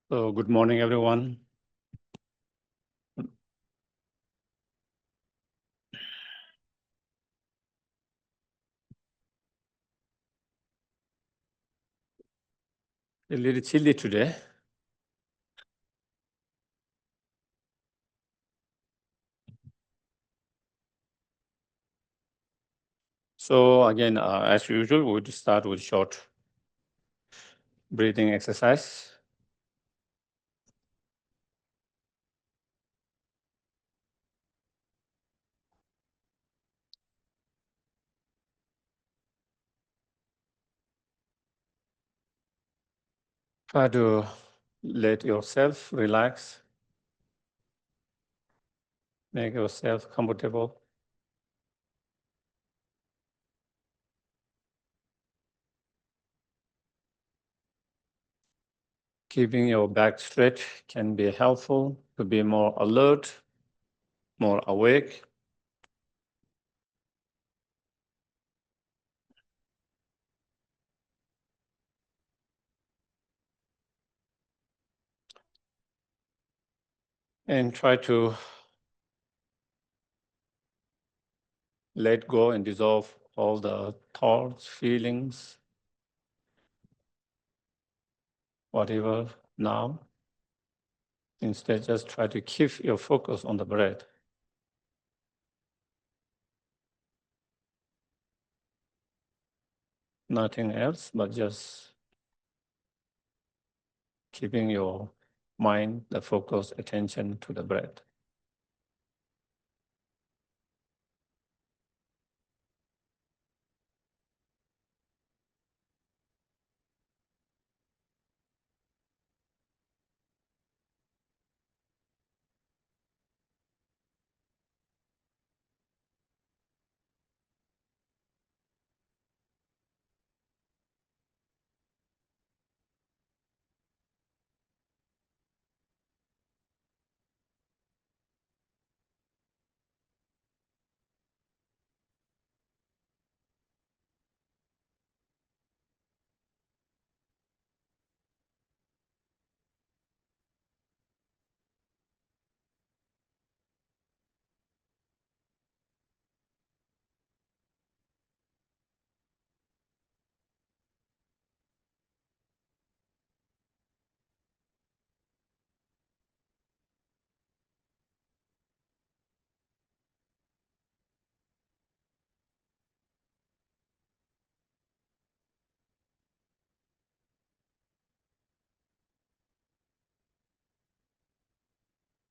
So good morning, everyone. A little chilly today. So again, as usual, we would start with short breathing exercise. Try to let yourself relax, make yourself comfortable. Keeping your back straight can be helpful to be more alert, more awake. And try to let go and dissolve all the thoughts, feelings, whatever now. Instead, just try to keep your focus on the breath. Nothing else, but just keeping your mind, the focus, attention to the breath.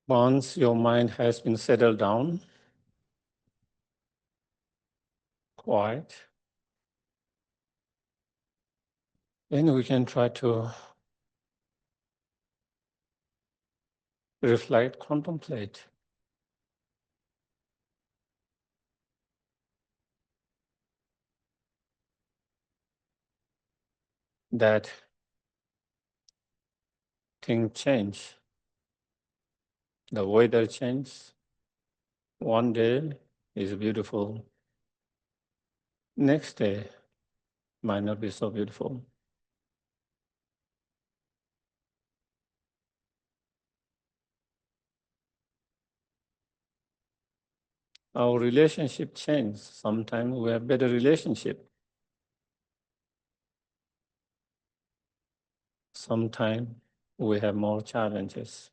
Once your mind has been settled down, quiet, then we can try to reflect, contemplate. That thing change. The weather changes. One day is beautiful. Next day might not be so beautiful. Our relationship changes. Sometimes we have better relationship. Sometimes we have more challenges.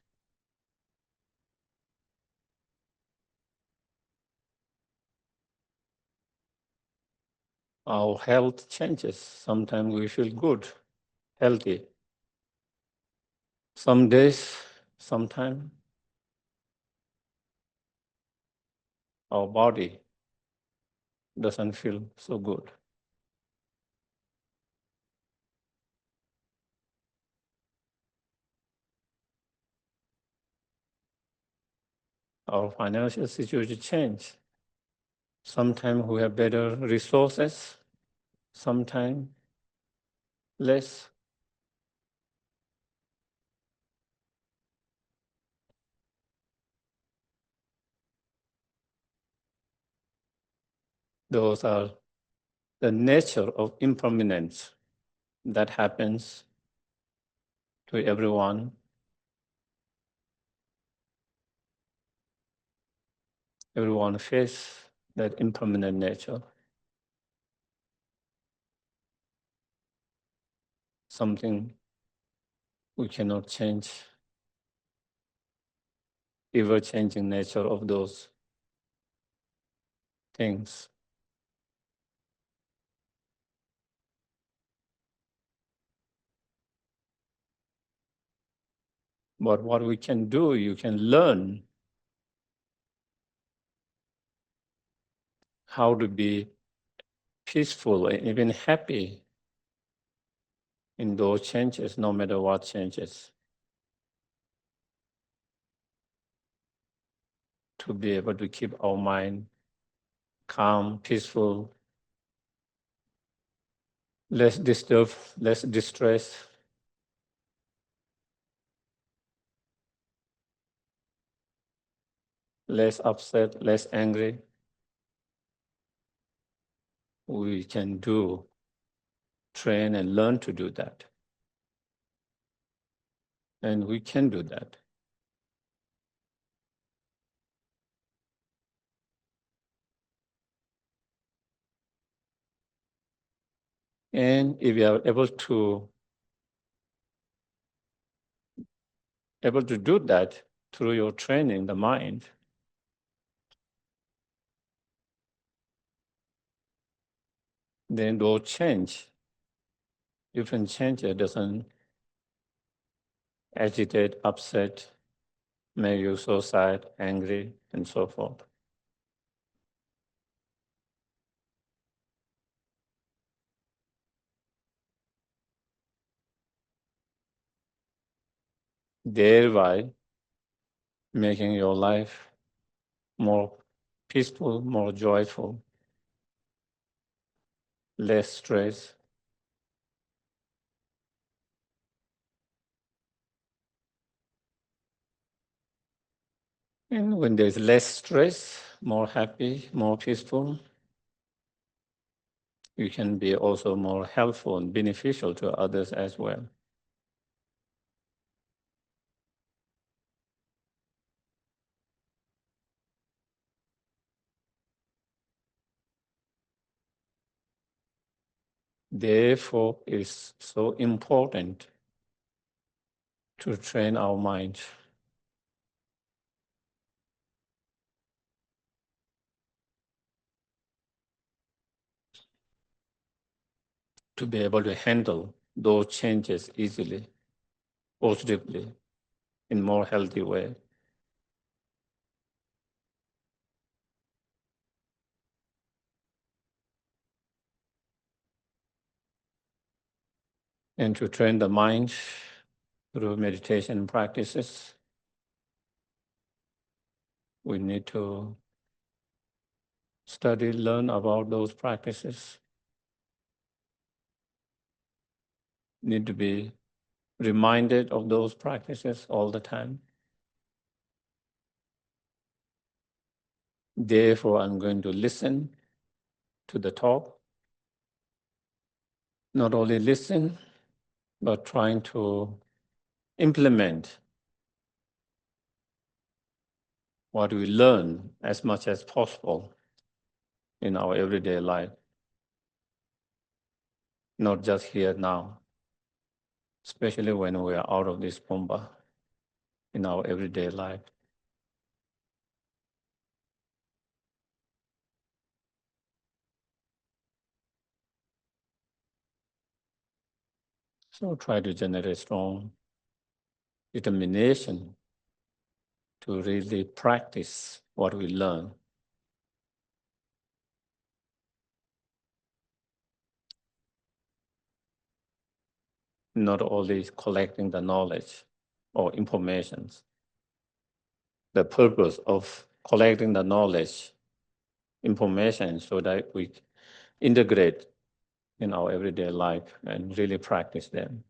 Our health changes. Sometimes we feel good, healthy. Some days, sometimes our body doesn't feel so good. Our financial situation change. Sometimes we have better resources, sometimes less. Those are the nature of impermanence that happens to everyone Everyone face that impermanent nature. Something we cannot change, ever-changing nature of those things. But what we can do, you can learn how to be peaceful and even happy in those changes, no matter what changes. To be able to keep our mind calm, peaceful, less disturbed, less distressed, less upset, less angry. We can train and learn to do that. And we can do that. And if you are able to do that through your training, the mind, then those different changes doesn't agitate, upset, make you so sad, angry, and so forth. Thereby making your life more peaceful, more joyful, less stress. And when there's less stress, more happy, more peaceful, you can be also more helpful and beneficial to others as well. Therefore, it's so important to train our mind to be able to handle those changes easily, positively, in more healthy way. And to train the mind through meditation practices, we need to study, learn about those practices, need to be reminded of those practices all the time. Therefore, I'm going to listen to the talk, not only listen, but trying to implement what we learn as much as possible in our everyday life, not just here now, especially when we are out of this Pumba in our everyday life. So try to generate strong determination to really practice what we learn. Not only collecting the knowledge or informations. The purpose of collecting the knowledge, information, so that we integrate in our everyday life and really practice them.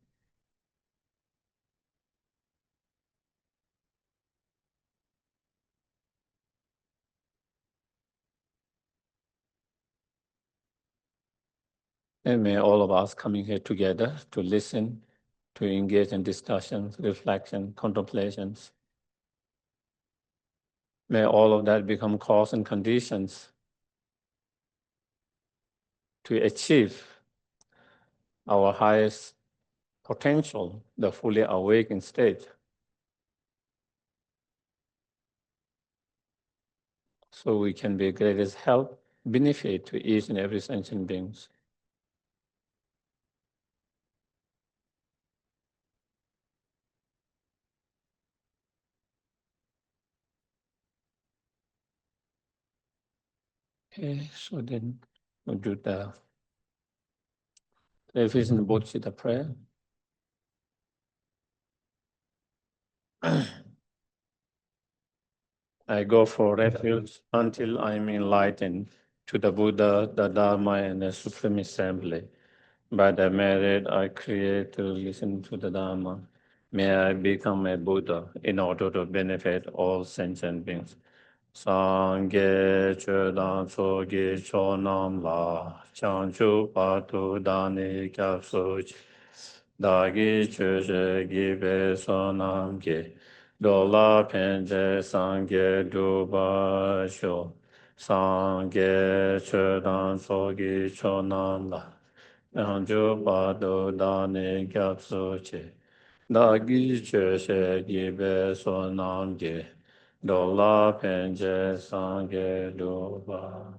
And may all of us coming here together to listen, to engage in discussions, reflection, contemplations, May all of that become cause and conditions to achieve our highest potential, the fully awakened state. So we can be greatest help, benefit to each and every sentient beings. Okay, so then we'll do the efficient Bodhisattva prayer. I go for refuge until I am enlightened to the Buddha, the Dharma, and the Supreme Assembly. By the merit I create to listen to the Dharma, may I become a Buddha in order to benefit all sentient beings. Sangye chodan sogi chonam la, chanchu patu dani kyapsuch, dagi choje gibe sonam ge, dola penje sangye duba sho, sangye chodan sogi chonam la, chanchu patu dani kyapsuch, dagi choje gibe sonam ge, Dola penje sangye doba.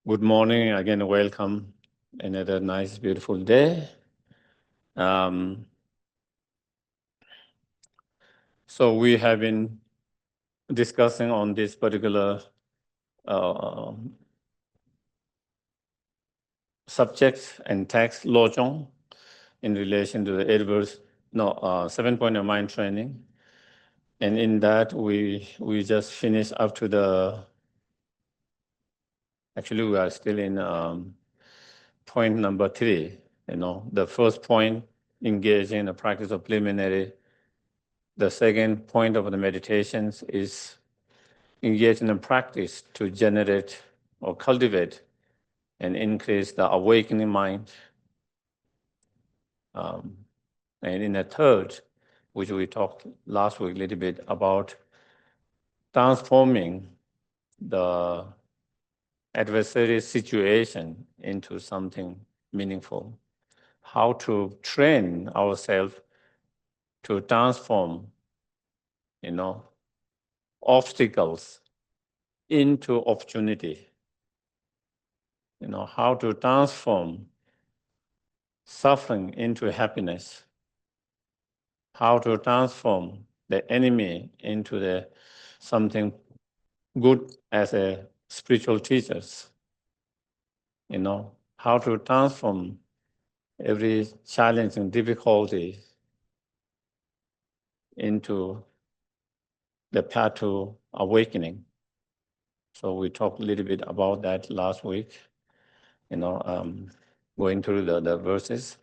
Good morning again. Welcome. Another nice, beautiful day. So we have been discussing on this particular subject and text, Lojong, in relation to the 7-point of mind training. And in that, we just finished up to actually we are still in point number 3. The first point, engaging in the practice of preliminary. The second point of the meditations is engage in a practice to generate or cultivate and increase the awakening mind. And in the third, which we talked last week a little bit about transforming the adversary situation into something meaningful. How to train ourselves to transform, obstacles into opportunity. How to transform suffering into happiness. How to transform the enemy into something good as a spiritual teachers. How to transform every challenge and difficulty into the path to awakening. So we talked a little bit about that last week, going through the verses.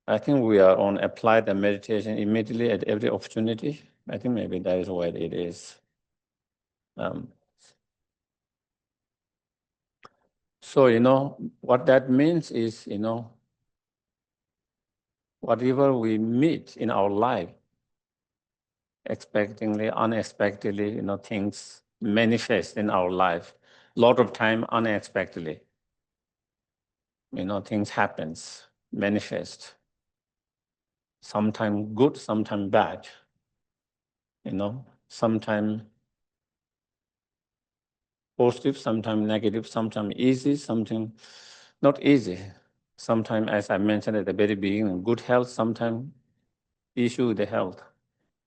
I think we are on apply the meditation immediately at every opportunity. I think maybe that is what it is. So, what that means is, whatever we meet in our life, expectingly, unexpectedly, things manifest in our life. A lot of time unexpectedly, things happens, manifest. Sometimes good, sometimes bad. Sometimes positive, sometimes negative, sometimes easy, sometimes not easy. Sometimes, as I mentioned at the very beginning, good health, sometimes issue with the health.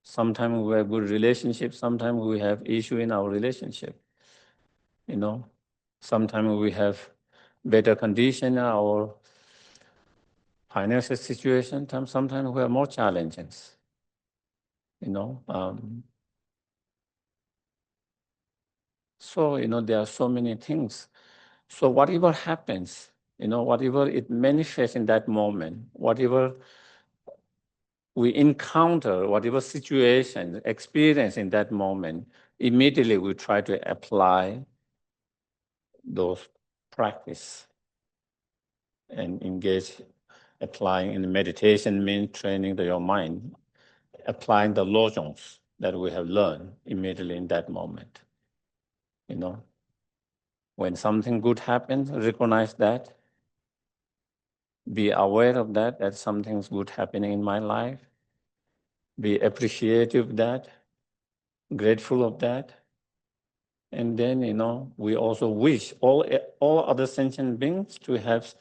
Sometimes we have good relationship, sometimes we have issue in our relationship. Sometimes we have better condition in our financial situation, sometimes we have more challenges. So, there are so many things. So whatever happens, whatever it manifests in that moment, whatever we encounter, whatever situation, experience in that moment, immediately we try to apply those practice and engage Applying in meditation means training your mind, applying the lojongs that we have learned immediately in that moment. When something good happens, recognize that, be aware of that something's good happening in my life, be appreciative of that, grateful of that. And then, we also wish all other sentient beings to have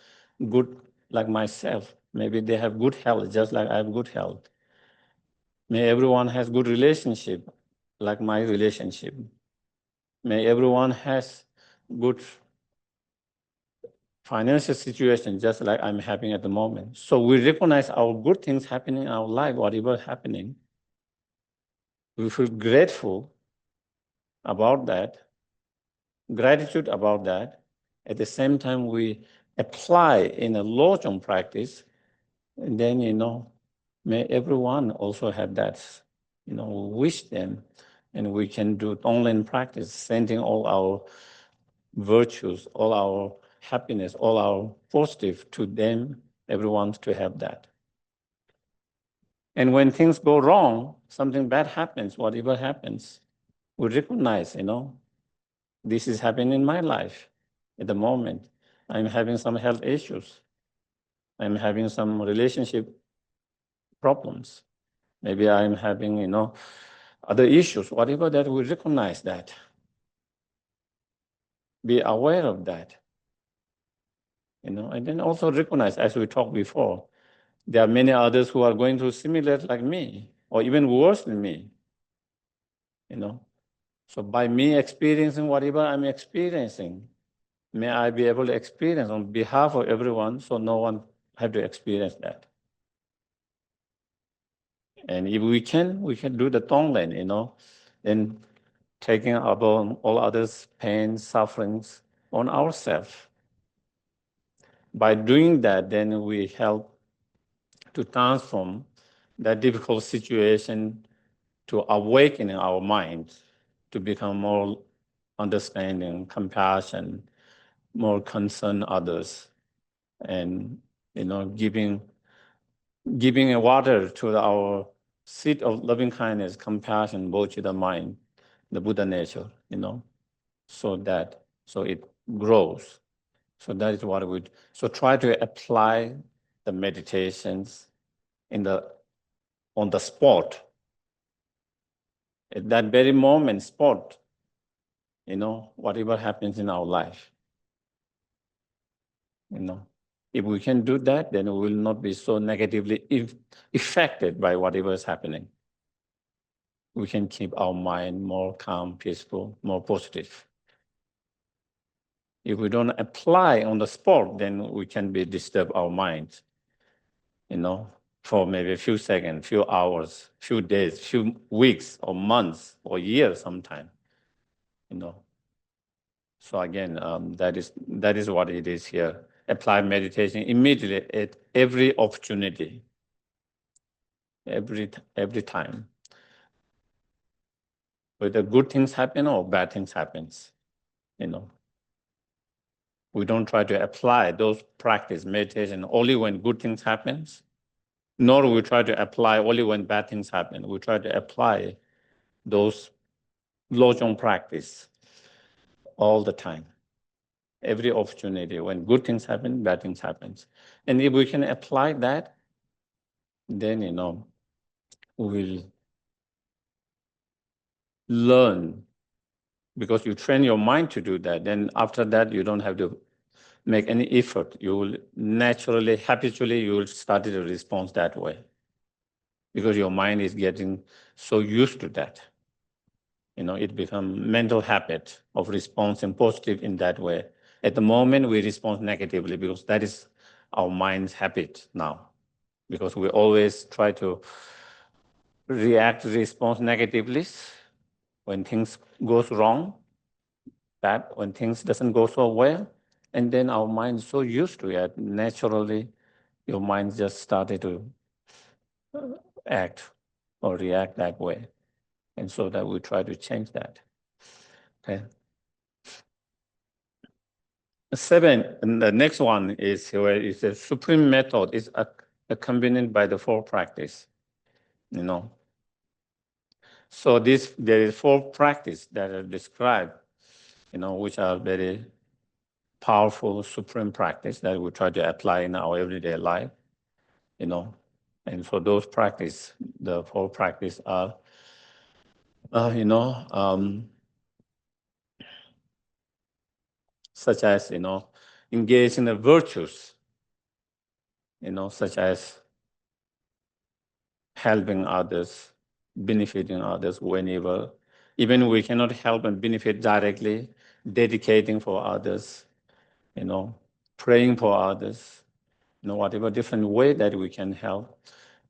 good, like myself. Maybe they have good health, just like I have good health. May everyone has good relationship, like my relationship. May everyone has good financial situation, just like I'm having at the moment. So we recognize our good things happening in our life, whatever happening. We feel grateful about that, gratitude about that. At the same time, we apply in a Lojong practice, and then, may everyone also have that, wish them, and we can do online practice, sending all our virtues, all our happiness, all our positive to them, everyone to have that. And when things go wrong, something bad happens, whatever happens, we recognize, this is happening in my life at the moment. I'm having some health issues. I'm having some relationship problems. Maybe I'm having, other issues, whatever that, we recognize that. Be aware of that, and then also recognize, as we talked before, there are many others who are going through similar like me, or even worse than me, So by me experiencing whatever I'm experiencing, may I be able to experience on behalf of everyone, so no one have to experience that. And if we can do the Tonglen, then taking upon all others' pain, sufferings on ourselves. By doing that, then we help to transform that difficult situation to awaken our minds, to become more understanding, compassion, more concern others, and giving a water to our seed of loving kindness, compassion, bodhicitta mind, the Buddha nature, so it grows. So that is what we do. So try to apply the meditations on the spot. At that very moment, spot, whatever happens in our life. If we can do that, then we will not be so negatively affected by whatever is happening. We can keep our mind more calm, peaceful, more positive. If we don't apply on the spot, then we can be disturb our mind, for maybe a few seconds, few hours, few days, few weeks or months or years sometime, So again, that is what it is here. Apply meditation immediately at every opportunity, every time. Whether good things happen or bad things happens, We don't try to apply those practice meditation only when good things happens, nor we try to apply only when bad things happen. We try to apply those Lojong practice all the time. Every opportunity, when good things happen, bad things happens. And if we can apply that, then, we will learn, because you train your mind to do that. Then after that, you don't have to make any effort. You will naturally, habitually, you will start to respond that way, because your mind is getting so used to that. It becomes mental habit of responding positive in that way. At the moment, we respond negatively because that is our mind's habit now. Because we always try to respond negatively when things goes wrong, bad, when things doesn't go so well, and then our mind is so used to it, naturally, your mind just started to act or react that way. And so that we try to change that. Okay. Seven, and the next one is where it's a supreme method is accompanied by the four practice, So there is four practice that are described, which are very powerful supreme practice that we try to apply in our everyday life, And for those practice, the four practice are, such as, engage in the virtues, such as helping others, benefiting others whenever, even we cannot help and benefit directly, dedicating for others, praying for others, whatever different way that we can help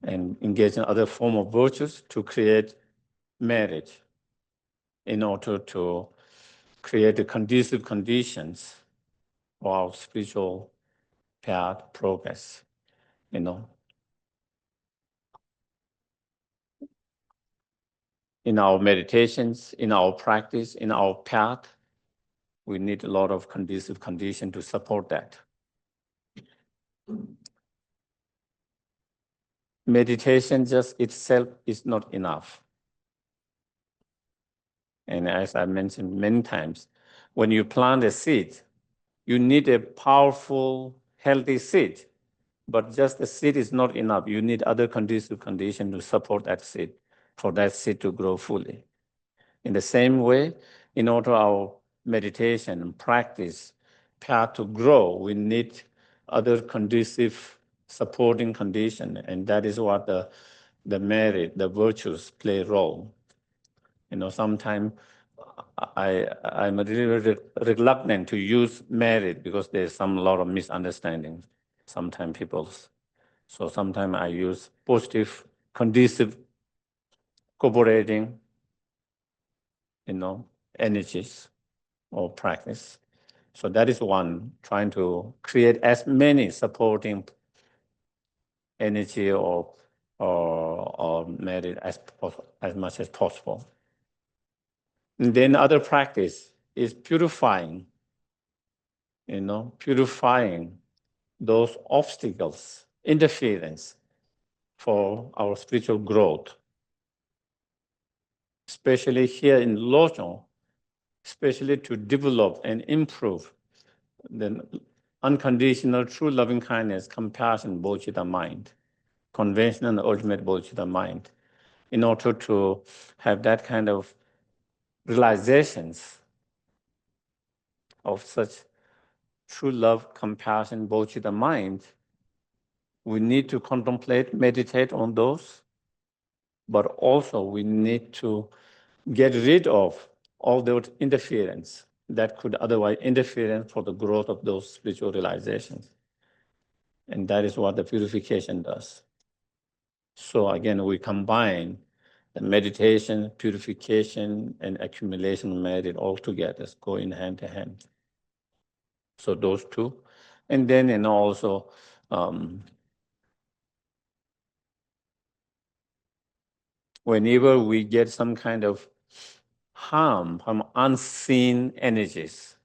and engage in other form of virtues to create merit in order to create the conducive conditions for our spiritual path progress, In our meditations, in our practice, in our path, we need a lot of conducive condition to support that. Meditation just itself is not enough. And as I mentioned many times, when you plant a seed, you need a powerful, healthy seed. But just the seed is not enough. You need other conducive conditions to support that seed, for that seed to grow fully. In the same way, in order our meditation and practice path to grow, we need other conducive supporting condition, and that is what the merit, the virtues play a role. Sometimes I'm really reluctant to use merit because there's a lot of misunderstandings. Sometimes so sometimes I use positive, conducive, cooperating, energies or practice. So that is one, trying to create as many supporting energy or merit as much as possible. And then other practice is purifying, purifying those obstacles, interference for our spiritual growth. Especially here in Lojong, especially to develop and improve the unconditional true loving kindness, compassion, bodhicitta mind, conventional and ultimate bodhicitta mind, in order to have that kind of realizations of such true love, compassion, bodhicitta mind, we need to contemplate, meditate on those, but also we need to get rid of all those interference that could otherwise interfere for the growth of those spiritual realizations. And that is what the purification does. So again, we combine the meditation, purification, and accumulation of merit all together, going hand to hand. So those two. And then also whenever we get some kind of harm from unseen energies,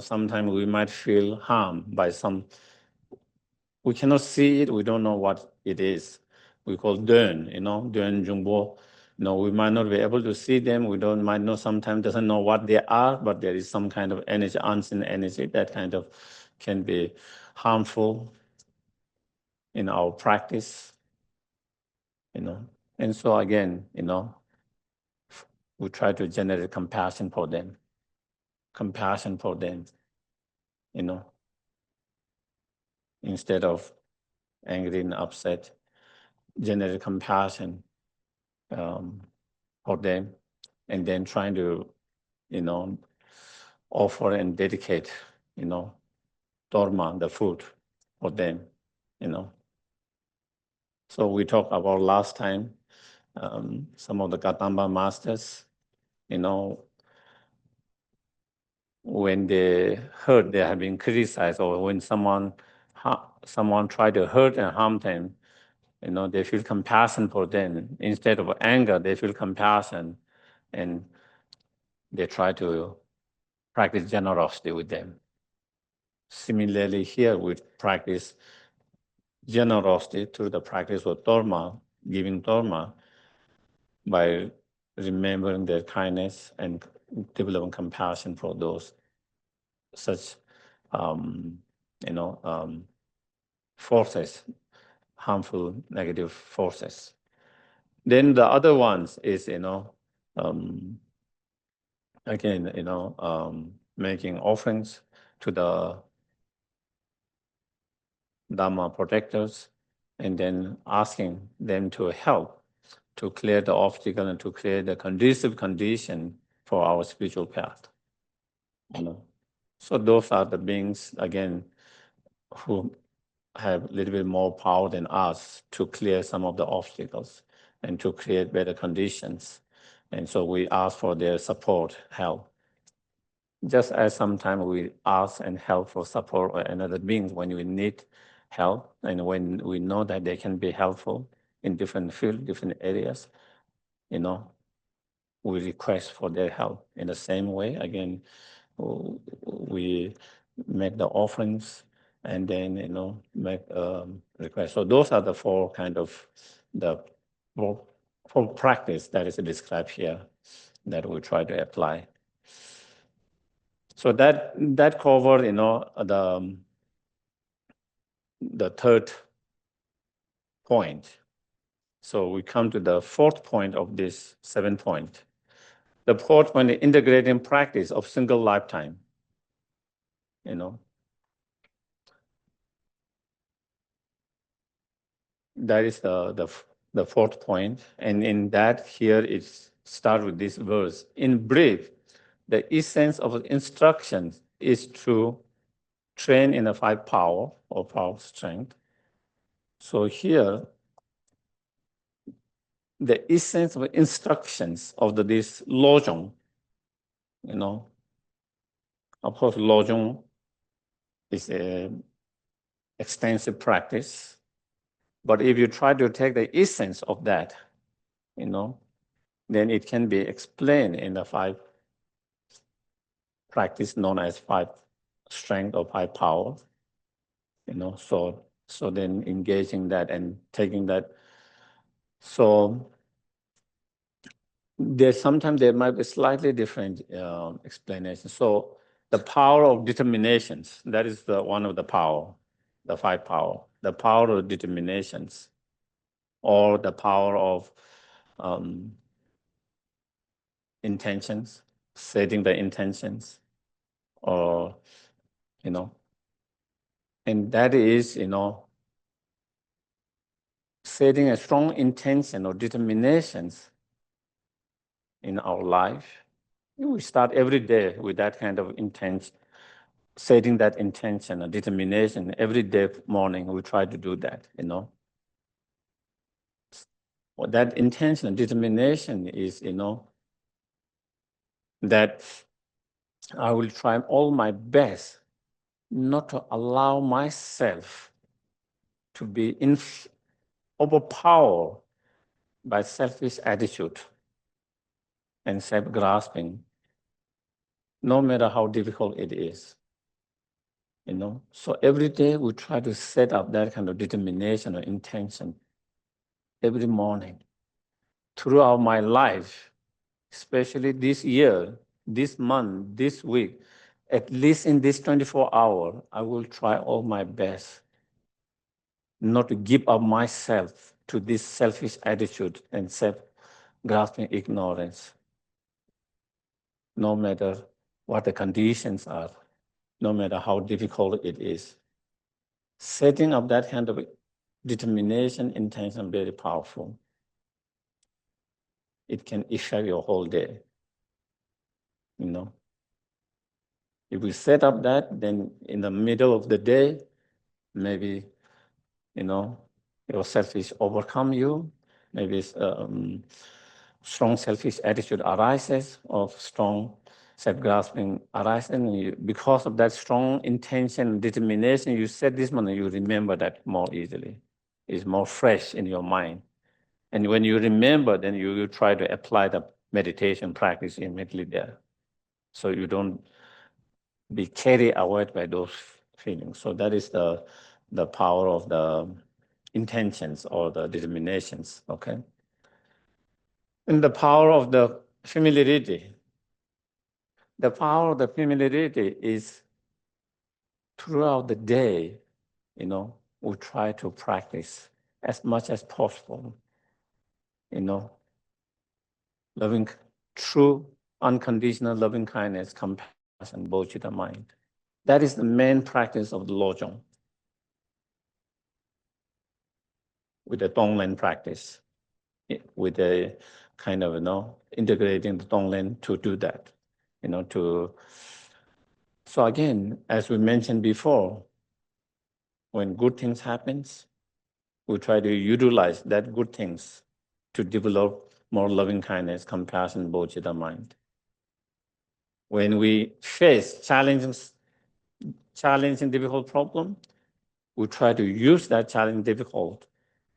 sometimes we might feel harm by we cannot see it, we don't know what it is. We call dön, dön jungbo. We might not be able to see them. We might not sometimes doesn't know what they are, but there is some kind of energy, unseen energy that kind of can be harmful in our practice, And so again, we try to generate compassion for them, instead of angry and upset, generate compassion for them, and then trying to, offer and dedicate, dharma, the food for them, So we talked about last time, some of the Katamba masters, when they heard they have been criticized, or when someone tried to hurt and harm them, they feel compassion for them. Instead of anger, they feel compassion, and they try to practice generosity with them. Similarly, here we practice generosity through the practice of dharma, giving dharma by remembering their kindness and developing compassion for those such, forces, harmful, negative forces. Then the other ones is, again, making offerings to the Dharma protectors, and then asking them to help to clear the obstacle and to create a conducive condition for our spiritual path. So those are the beings, again, who have a little bit more power than us to clear some of the obstacles and to create better conditions. And so we ask for their support, help. Just as sometimes we ask and help for support or another beings when we need help and when we know that they can be helpful in different fields, different areas, we request for their help. In the same way, again, we make the offerings and then, make requests. So those are the four kind of the four practice that is described here that we try to apply. So that covered, the third point. So we come to the fourth point of this 7 point. The fourth point, the integrating practice of single lifetime. That is the fourth point. And in that, here it starts with this verse. In brief, the essence of the instructions is to train in the 5 power or power strength. So here, the essence of instructions of this Lojong, of course, Lojong is an extensive practice. But if you try to take the essence of that, then it can be explained in the 5 practice known as 5 strength or 5 power. So then engaging that and taking that. So sometimes there might be slightly different explanations. So the power of determinations, that is one of the power, the 5 power, the power of determinations, or the power of intentions, setting the intentions, or, and that is, setting a strong intention or determinations in our life. We start every day with that kind of intention, setting that intention or determination. Every day morning, we try to do that, That intention and determination is, that I will try all my best not to allow myself to be overpowered by selfish attitude and self-grasping, no matter how difficult it is. So every day we try to set up that kind of determination or intention every morning. Throughout my life, especially this year, this month, this week, at least in this 24 hours, I will try all my best not to give up myself to this selfish attitude and self-grasping ignorance, no matter what the conditions are, no matter how difficult it is. Setting up that kind of determination, intention, very powerful. It can affect your whole day, If we set up that, then in the middle of the day, maybe, your selfish overcome you, maybe strong selfish attitude arises, or strong self-grasping arises, and because of that strong intention, determination, you set this one, and you remember that more easily. It's more fresh in your mind. And when you remember, then you try to apply the meditation practice immediately there. So you don't be carried away by those feeling. So that is the power of the intentions or the determinations, okay? And the power of the familiarity. The power of the familiarity is throughout the day, we try to practice as much as possible, loving, true, unconditional loving kindness, compassion, bodhicitta mind. That is the main practice of the Lojong with the Tonglen practice, with the kind of, integrating the Tonglen to do that, So again, as we mentioned before, when good things happens, we try to utilize that good things to develop more loving kindness, compassion, bodhicitta mind. When we face challenging, difficult problem, we try to use that challenge difficult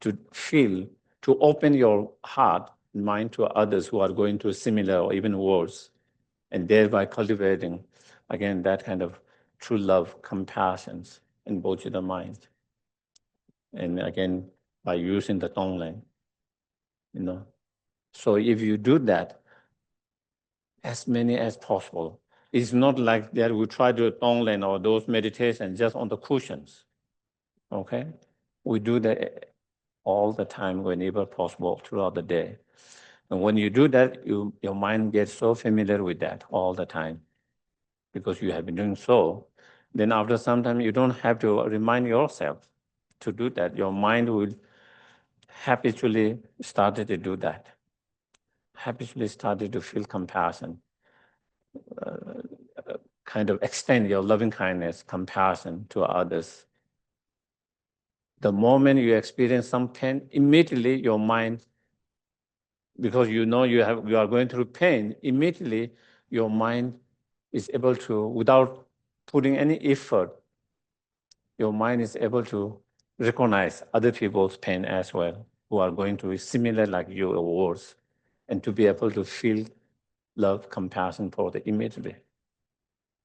to feel, to open your heart and mind to others who are going through similar or even worse, and thereby cultivating, again, that kind of true love, compassion, and bodhicitta mind. And again, by using the Tonglen, So if you do that, as many as possible, it's not like that we try to Tonglen or those meditations just on the cushions, okay? We do that all the time whenever possible throughout the day. And when you do that, your mind gets so familiar with that all the time because you have been doing so. Then after some time, you don't have to remind yourself to do that. Your mind will habitually start to do that, habitually started to feel compassion, kind of extend your loving kindness, compassion to others. The moment you experience some pain, immediately your mind, because you are going through pain, immediately your mind is able to, without putting any effort, your mind is able to recognize other people's pain as well, who are going through similar like you or worse, and to be able to feel love, compassion for them immediately.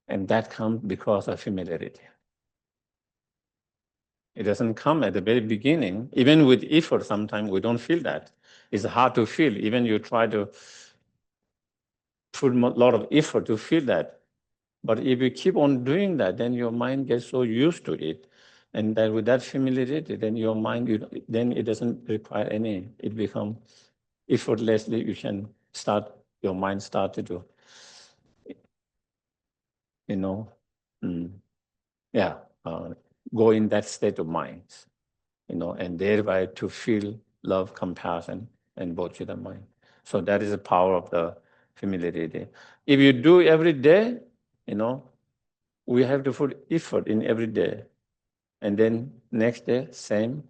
And that comes because of familiarity. It doesn't come at the very beginning. Even with effort, sometimes we don't feel that. It's hard to feel. Even you try to put a lot of effort to feel that. But if you keep on doing that, then your mind gets so used to it. And then with that familiarity, then your mind, then it doesn't require any. It becomes effortlessly, your mind started to, go in that state of mind. And thereby to feel love, compassion, and bodhicitta mind. So that is the power of the familiarity. If you do every day, we have to put effort in every day. And then next day, same.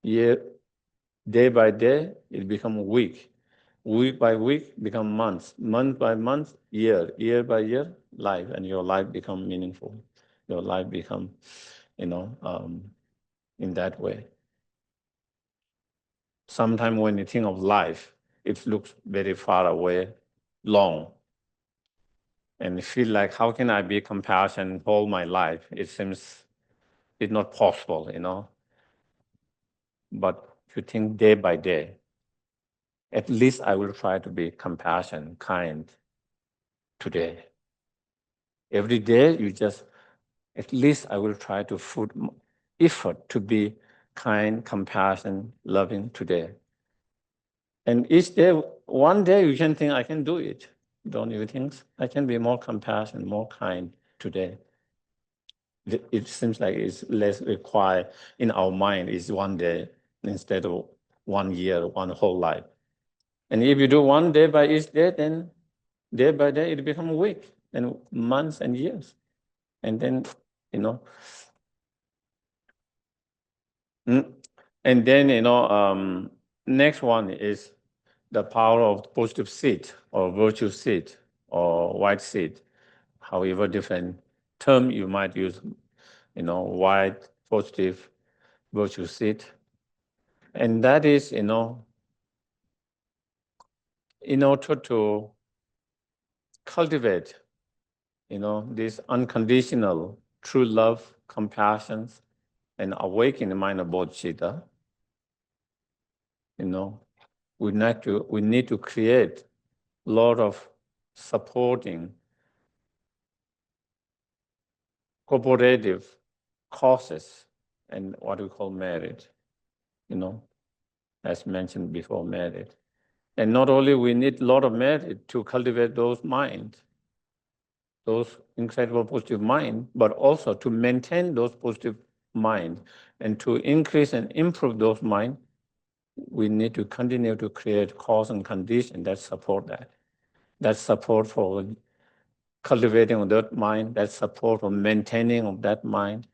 Day by day, it becomes week. Week by week, become months. Month by month, year. Year by year, life. And your life become meaningful. Your life become, in that way. Sometimes when you think of life, it looks very far away, long, and you feel like, how can I be compassionate all my life? It seems it's not possible, But if you think day by day, at least I will try to be compassionate, kind today. Every day, at least I will try to put effort to be kind, compassionate, loving today. And each day, one day you can think, I can do it. Don't you think? I can be more compassionate, more kind today. It seems like it's less required in our mind is one day instead of 1 year, one whole life. And if you do one day by each day, then day by day it becomes a week and months and years. And then, and then, next one is the power of positive seed or virtue seed or white seed, however different term you might use, white, positive, virtue seed. And that is, in order to cultivate, this unconditional true love, compassion, and awakening mind of bodhicitta, we need to create a lot of supporting cooperative causes and what we call merit, as mentioned before, merit. And not only we need a lot of merit to cultivate those minds, those incredible positive mind, but also to maintain those positive mind and to increase and improve those mind, we need to continue to create cause and condition that support that. That's support for cultivating of that mind, that's support for maintaining of that mind,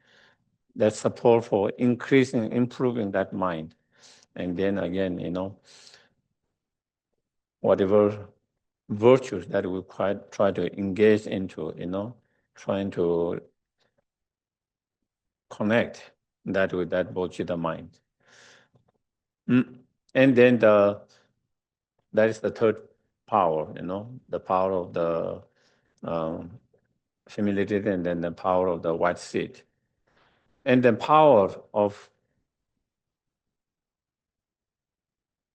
that's support for increasing, improving that mind. And then again, whatever virtues that we try to engage into, trying to connect that with that bodhicitta mind. And then that is the third power, the power of the humility, and then the power of the white seed. And the power of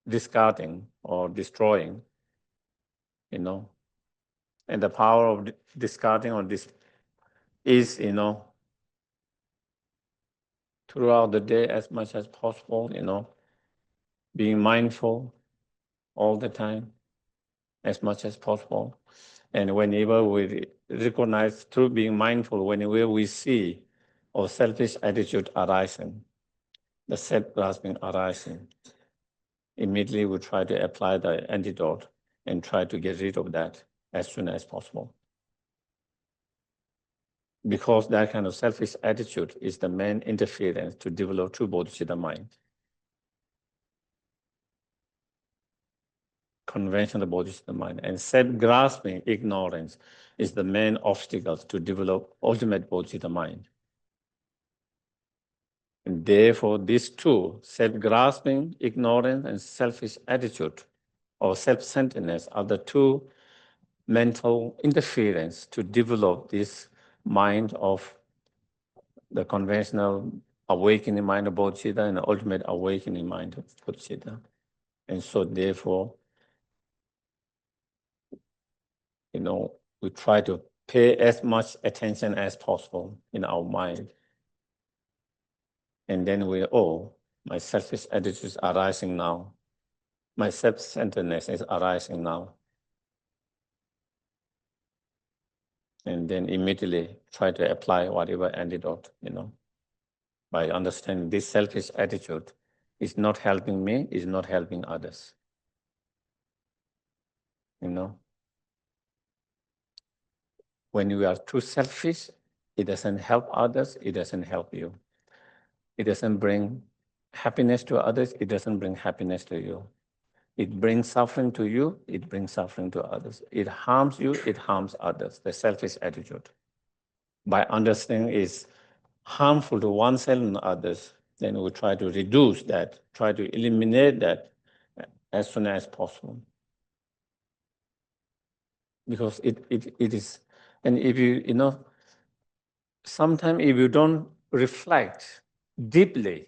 discarding or destroying, and the power of discarding or is, throughout the day as much as possible, being mindful all the time as much as possible. And whenever we recognize through being mindful, whenever we see our selfish attitude arising, the self-grasping arising, immediately we try to apply the antidote and try to get rid of that as soon as possible. Because that kind of selfish attitude is the main interference to develop true bodhicitta mind. Conventional bodhicitta mind. And self-grasping ignorance is the main obstacle to develop ultimate bodhicitta mind. And therefore, these two, self-grasping ignorance and selfish attitude or self-centeredness, are the two mental interference to develop this mind of the conventional awakening mind of bodhicitta and the ultimate awakening mind of bodhicitta. And so therefore, we try to pay as much attention as possible in our mind. And then my selfish attitudes are arising now. My self-centeredness is arising now. And then immediately try to apply whatever antidote, by understanding this selfish attitude is not helping me, is not helping others. When you are too selfish, it doesn't help others, it doesn't help you. It doesn't bring happiness to others, it doesn't bring happiness to you. It brings suffering to you, it brings suffering to others. It harms you, it harms others, the selfish attitude. By understanding it's harmful to oneself and others, then we try to reduce that, try to eliminate that as soon as possible. Because it is, and if sometimes if you don't reflect deeply,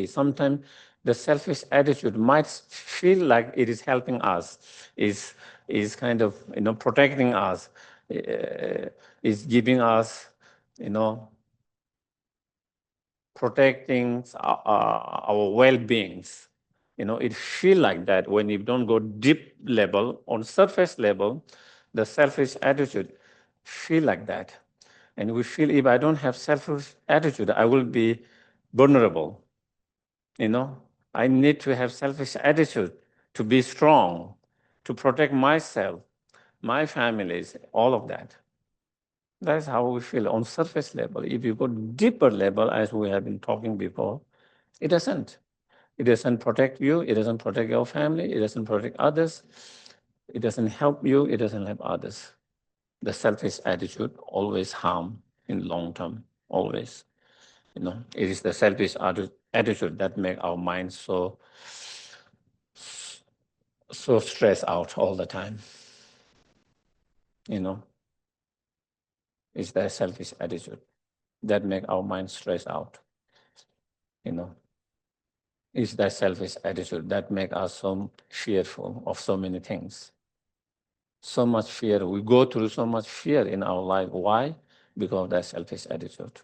sometimes the selfish attitude might feel like it is helping us, is kind of protecting us, is giving us protecting our well-beings. It feel like that when you don't go deep level, on surface level, the selfish attitude feel like that. And we feel if I don't have selfish attitude, I will be vulnerable. I need to have selfish attitude to be strong, to protect myself, my families, all of that. That's how we feel on surface level. If you go deeper level, as we have been talking before, it doesn't. It doesn't protect you, it doesn't protect your family, it doesn't protect others, it doesn't help you, it doesn't help others. The selfish attitude always harm in long term, always. It is the selfish attitude that make our minds so stressed out all the time. It's that selfish attitude that make our mind stress out. It's that selfish attitude that make us so fearful of so many things. So much fear. We go through so much fear in our life. Why? Because of that selfish attitude.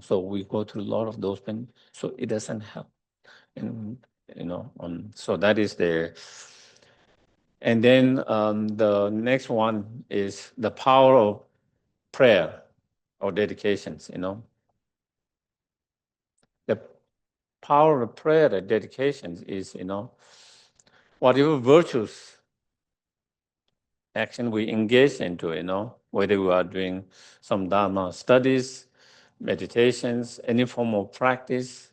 So we go through a lot of those things. So it doesn't help. And so that is the. And then the next one is the power of prayer or dedications. The power of prayer and dedications is whatever virtues action we engage into, whether we are doing some Dharma studies, meditations, any form of practice,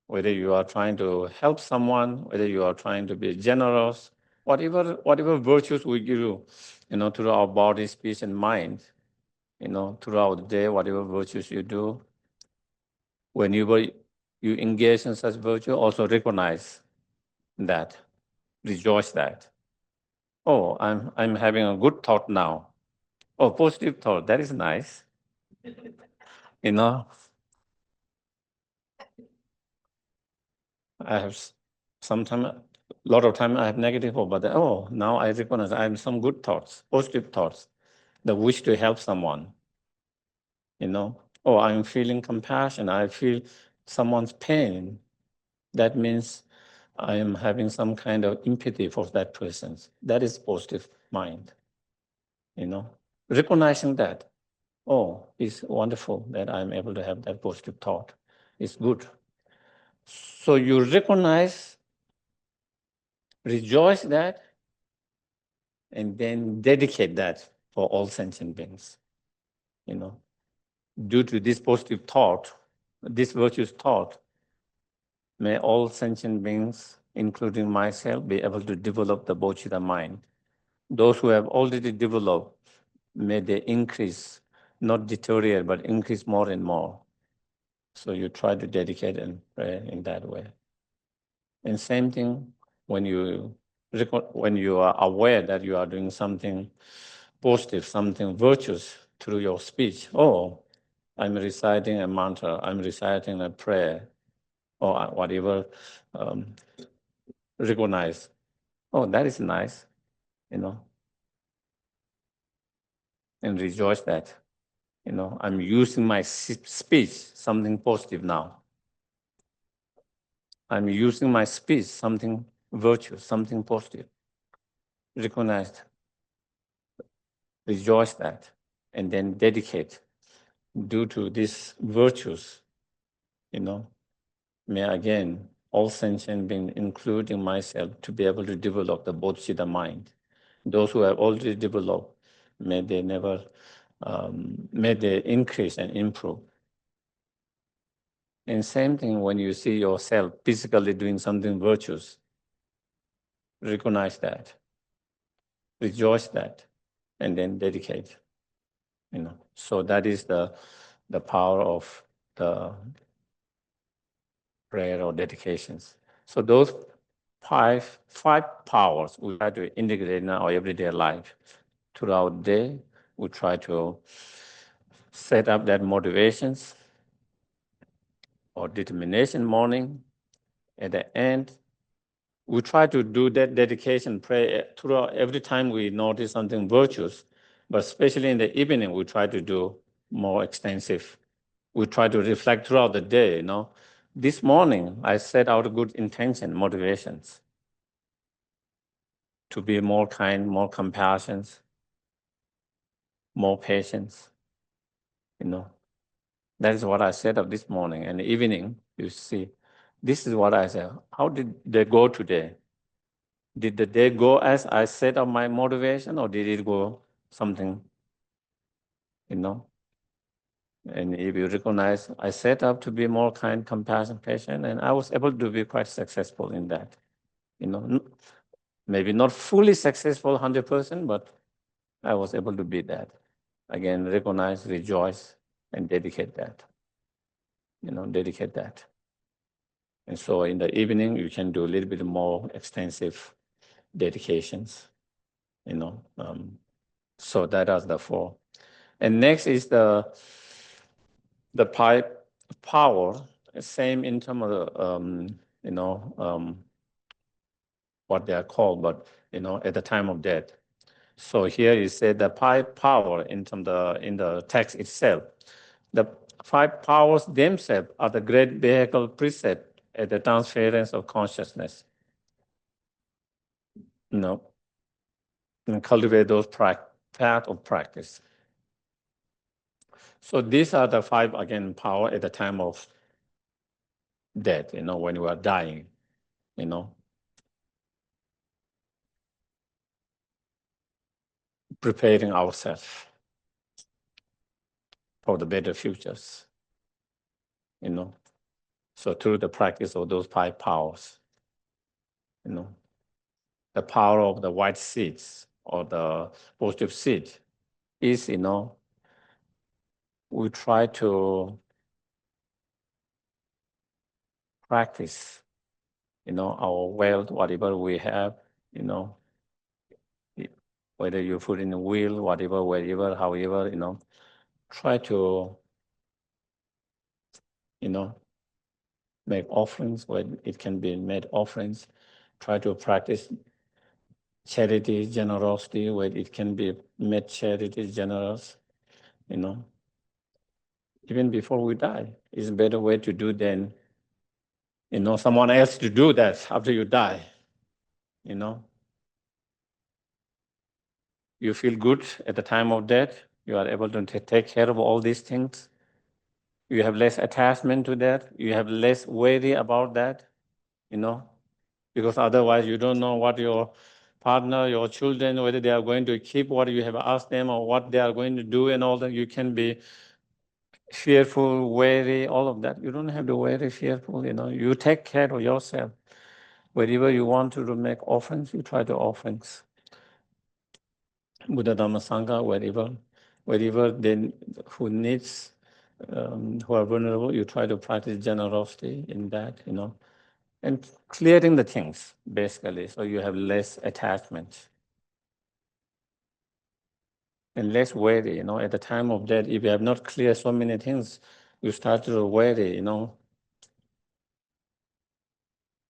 whether you are trying to help someone, whether you are trying to be generous, whatever virtues we give, through our body, speech, and mind, throughout the day, whatever virtues you do, whenever you engage in such virtue, also recognize that, rejoice that. Oh, I'm having a good thought now. Oh, positive thought, that is nice. I have sometimes, a lot of time I have negative thought, but now I recognize I have some good thoughts, positive thoughts, the wish to help someone. I'm feeling compassion. I feel someone's pain. That means I am having some kind of empathy for that person. That is positive mind. Recognizing that, it's wonderful that I'm able to have that positive thought. It's good. So you recognize, rejoice that, and then dedicate that for all sentient beings. Due to this positive thought, this virtuous thought, may all sentient beings, including myself, be able to develop the Bodhicitta mind. Those who have already developed, may they increase, not deteriorate, but increase more and more. So you try to dedicate and pray in that way. And same thing when you are aware that you are doing something positive, something virtuous through your speech. I'm reciting a mantra, I'm reciting a prayer, or whatever, recognize. That is nice, and rejoice that, I'm using my speech, something positive now. I'm using my speech, something virtuous, something positive. Recognize, rejoice that, and then dedicate. Due to these virtues, may again all sentient beings, including myself, to be able to develop the Bodhicitta mind. Those who have already developed, may they increase and improve. And same thing when you see yourself physically doing something virtuous, recognize that, rejoice that, and then dedicate. So that is the power of the prayer or dedications. So those five powers we try to integrate in our everyday life. Throughout the day, we try to set up that motivations or determination morning. At the end, we try to do that dedication prayer throughout every time we notice something virtuous, but especially in the evening, we try to do more extensive. We try to reflect throughout the day, This morning, I set out a good intention, motivations to be more kind, more compassion, more patience, That is what I set up this morning. And the evening, you see, this is what I said. How did they go today? Did the day go as I set up my motivation, or did it go something, And if you recognize, I set up to be more kind, compassionate, patient, and I was able to be quite successful in that. Maybe not fully successful 100%, but I was able to be that. Again, recognize, rejoice, and dedicate that. Dedicate that. And so in the evening, you can do a little bit more extensive dedications. So that is the 4. And next is the pipe power, same in terms of what they are called, but at the time of death. So here you say the 5 power in the text itself. The 5 powers themselves are the great vehicle precept at the transference of consciousness. And cultivate those path of practice. So these are the 5 again power at the time of death. When you are dying. Preparing ourselves for the better futures. So through the practice of those 5 powers, the power of the white seeds or the positive seed is, we try to practice, our wealth, whatever we have, whether you put in a wheel, whatever, wherever, however, try to, make offerings where it can be made offerings. Try to practice charity, generosity, where it can be made charity, generous, Even before we die, it's a better way to do than, someone else to do that after you die, You feel good at the time of death. You are able to take care of all these things. You have less attachment to that. You have less worry about that, because otherwise you don't know what your partner, your children, whether they are going to keep what you have asked them or what they are going to do and all that. You can be fearful, wary, all of that. You don't have to worry, fearful, You take care of yourself. Wherever you want to make offerings, you try to offerings. Buddha Dhamma Sangha, wherever they who needs, who are vulnerable, you try to practice generosity in that, and clearing the things, basically, so you have less attachment. And less worry, at the time of death, if you have not cleared so many things, you start to worry,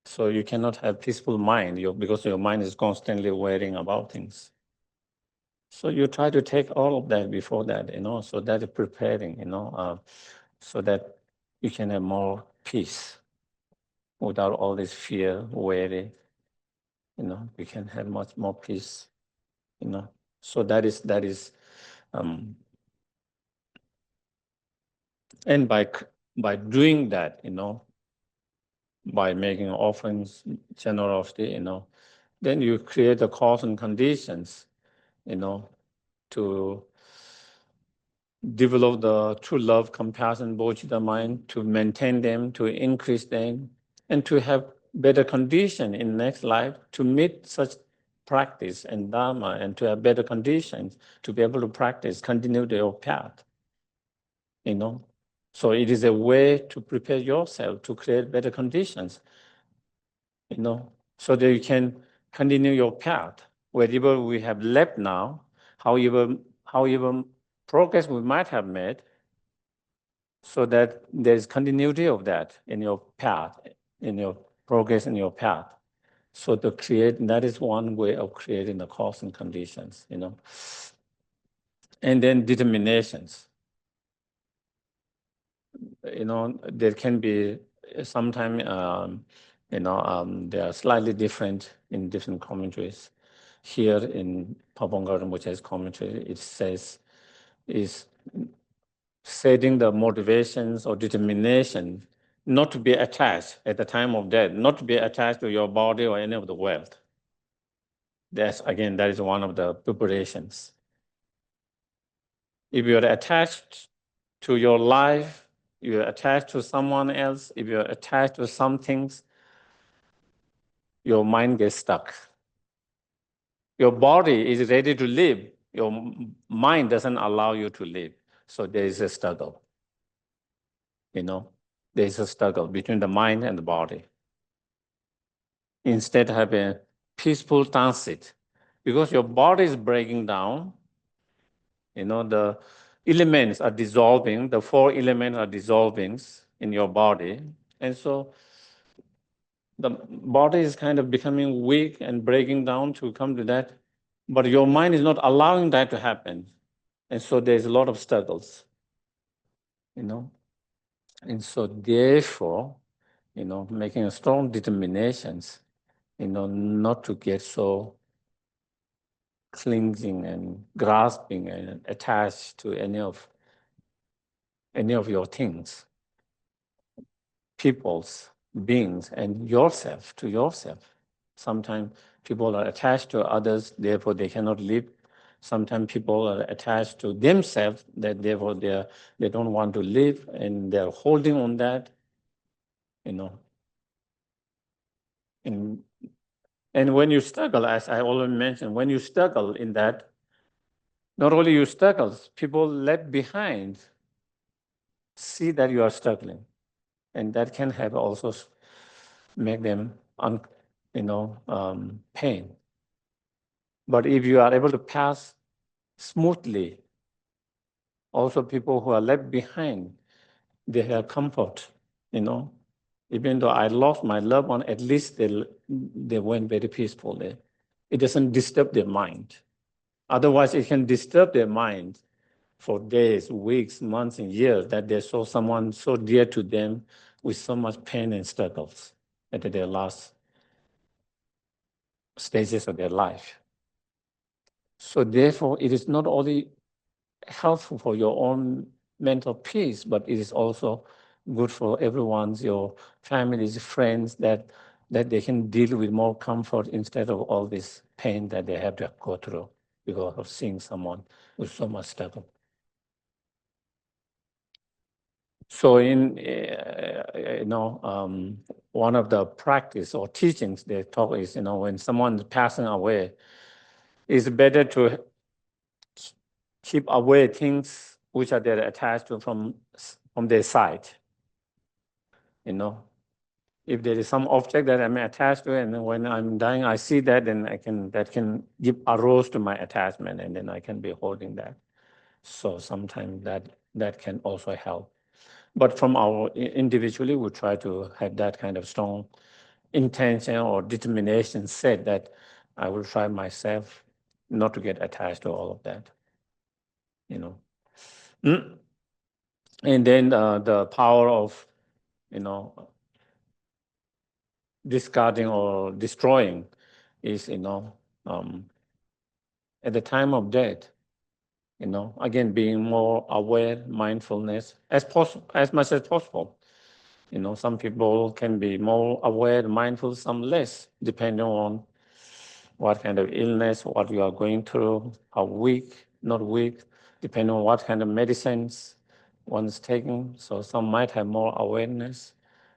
So you cannot have peaceful mind because your mind is constantly worrying about things. So you try to take all of that before that, so that is preparing, so that you can have more peace without all this fear, worry, you can have much more peace, So that is, and by doing that, by making offerings, generosity, then you create the cause and conditions, to develop the true love, compassion, bodhicitta mind, to maintain them, to increase them, and to have better condition in next life to meet such practice and dharma, and to have better conditions to be able to practice, continue your path, So it is a way to prepare yourself to create better conditions, so that you can continue your path. Wherever we have left now, however progress we might have made, so that there is continuity of that in your path, in your progress in your path. So to create, that is one way of creating the cause and conditions, And then determinations. There can be sometimes, they are slightly different in different commentaries. Here in Pabonga Rinpoche's commentary, it says, is setting the motivations or determination not to be attached at the time of death, not to be attached to your body or any of the wealth. That is one of the preparations. If you're attached to your life, you're attached to someone else, if you're attached to some things, your mind gets stuck. Your body is ready to live. Your mind doesn't allow you to live. So there is a struggle. There is a struggle between the mind and the body. Instead, have a peaceful transit. because your body is breaking down. The elements are dissolving, the 4 elements are dissolving in your body. And so the body is kind of becoming weak and breaking down to come to that. But your mind is not allowing that to happen. And so there's a lot of struggles, And so therefore, making a strong determinations, not to get so clinging and grasping and attached to any of your things, people's, beings, and yourself, to yourself. Sometimes people are attached to others, therefore they cannot live. Sometimes people are attached to themselves, that therefore they don't want to live, and they're holding on that, And when you struggle, as I already mentioned, when you struggle in that, not only you struggle, people left behind see that you are struggling, and that can have also make them pain. But if you are able to pass smoothly, also people who are left behind, they have comfort. Even though I lost my loved one, at least they went very peacefully. It doesn't disturb their mind. Otherwise, it can disturb their mind for days, weeks, months, and years, that they saw someone so dear to them with so much pain and struggles at their last stages of their life. So therefore, it is not only helpful for your own mental peace, but it is also good for everyone's, your families, friends, that they can deal with more comfort instead of all this pain that they have to go through because of seeing someone with so much struggle. So one of the practice or teachings they talk is, when someone is passing away, it's better to keep away things which are there attached to from their side. If there is some object that I'm attached to, and then when I'm dying, I see that, then that can give arouse to my attachment, and then I can be holding that. So sometimes that can also help. But from our individually, we try to have that kind of strong intention or determination set that I will try myself not to get attached to all of that. And then the power of, discarding or destroying is, at the time of death, again, being more aware, mindfulness as much as possible. Some people can be more aware, mindful, some less, depending on what kind of illness, what you are going through, how weak, not weak, depending on what kind of medicines one's taking. So some might have more awareness,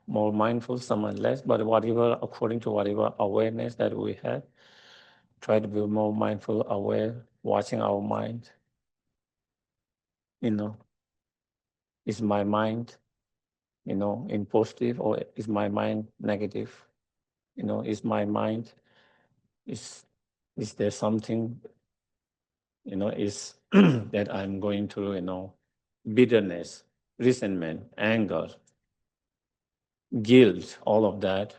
more mindful, some are less, but whatever, according to whatever awareness that we have, try to be more mindful, aware, watching our mind. Is my mind, in positive, or is my mind negative? Is my mind, is there something, is that I'm going through, bitterness, resentment, anger, guilt, all of that.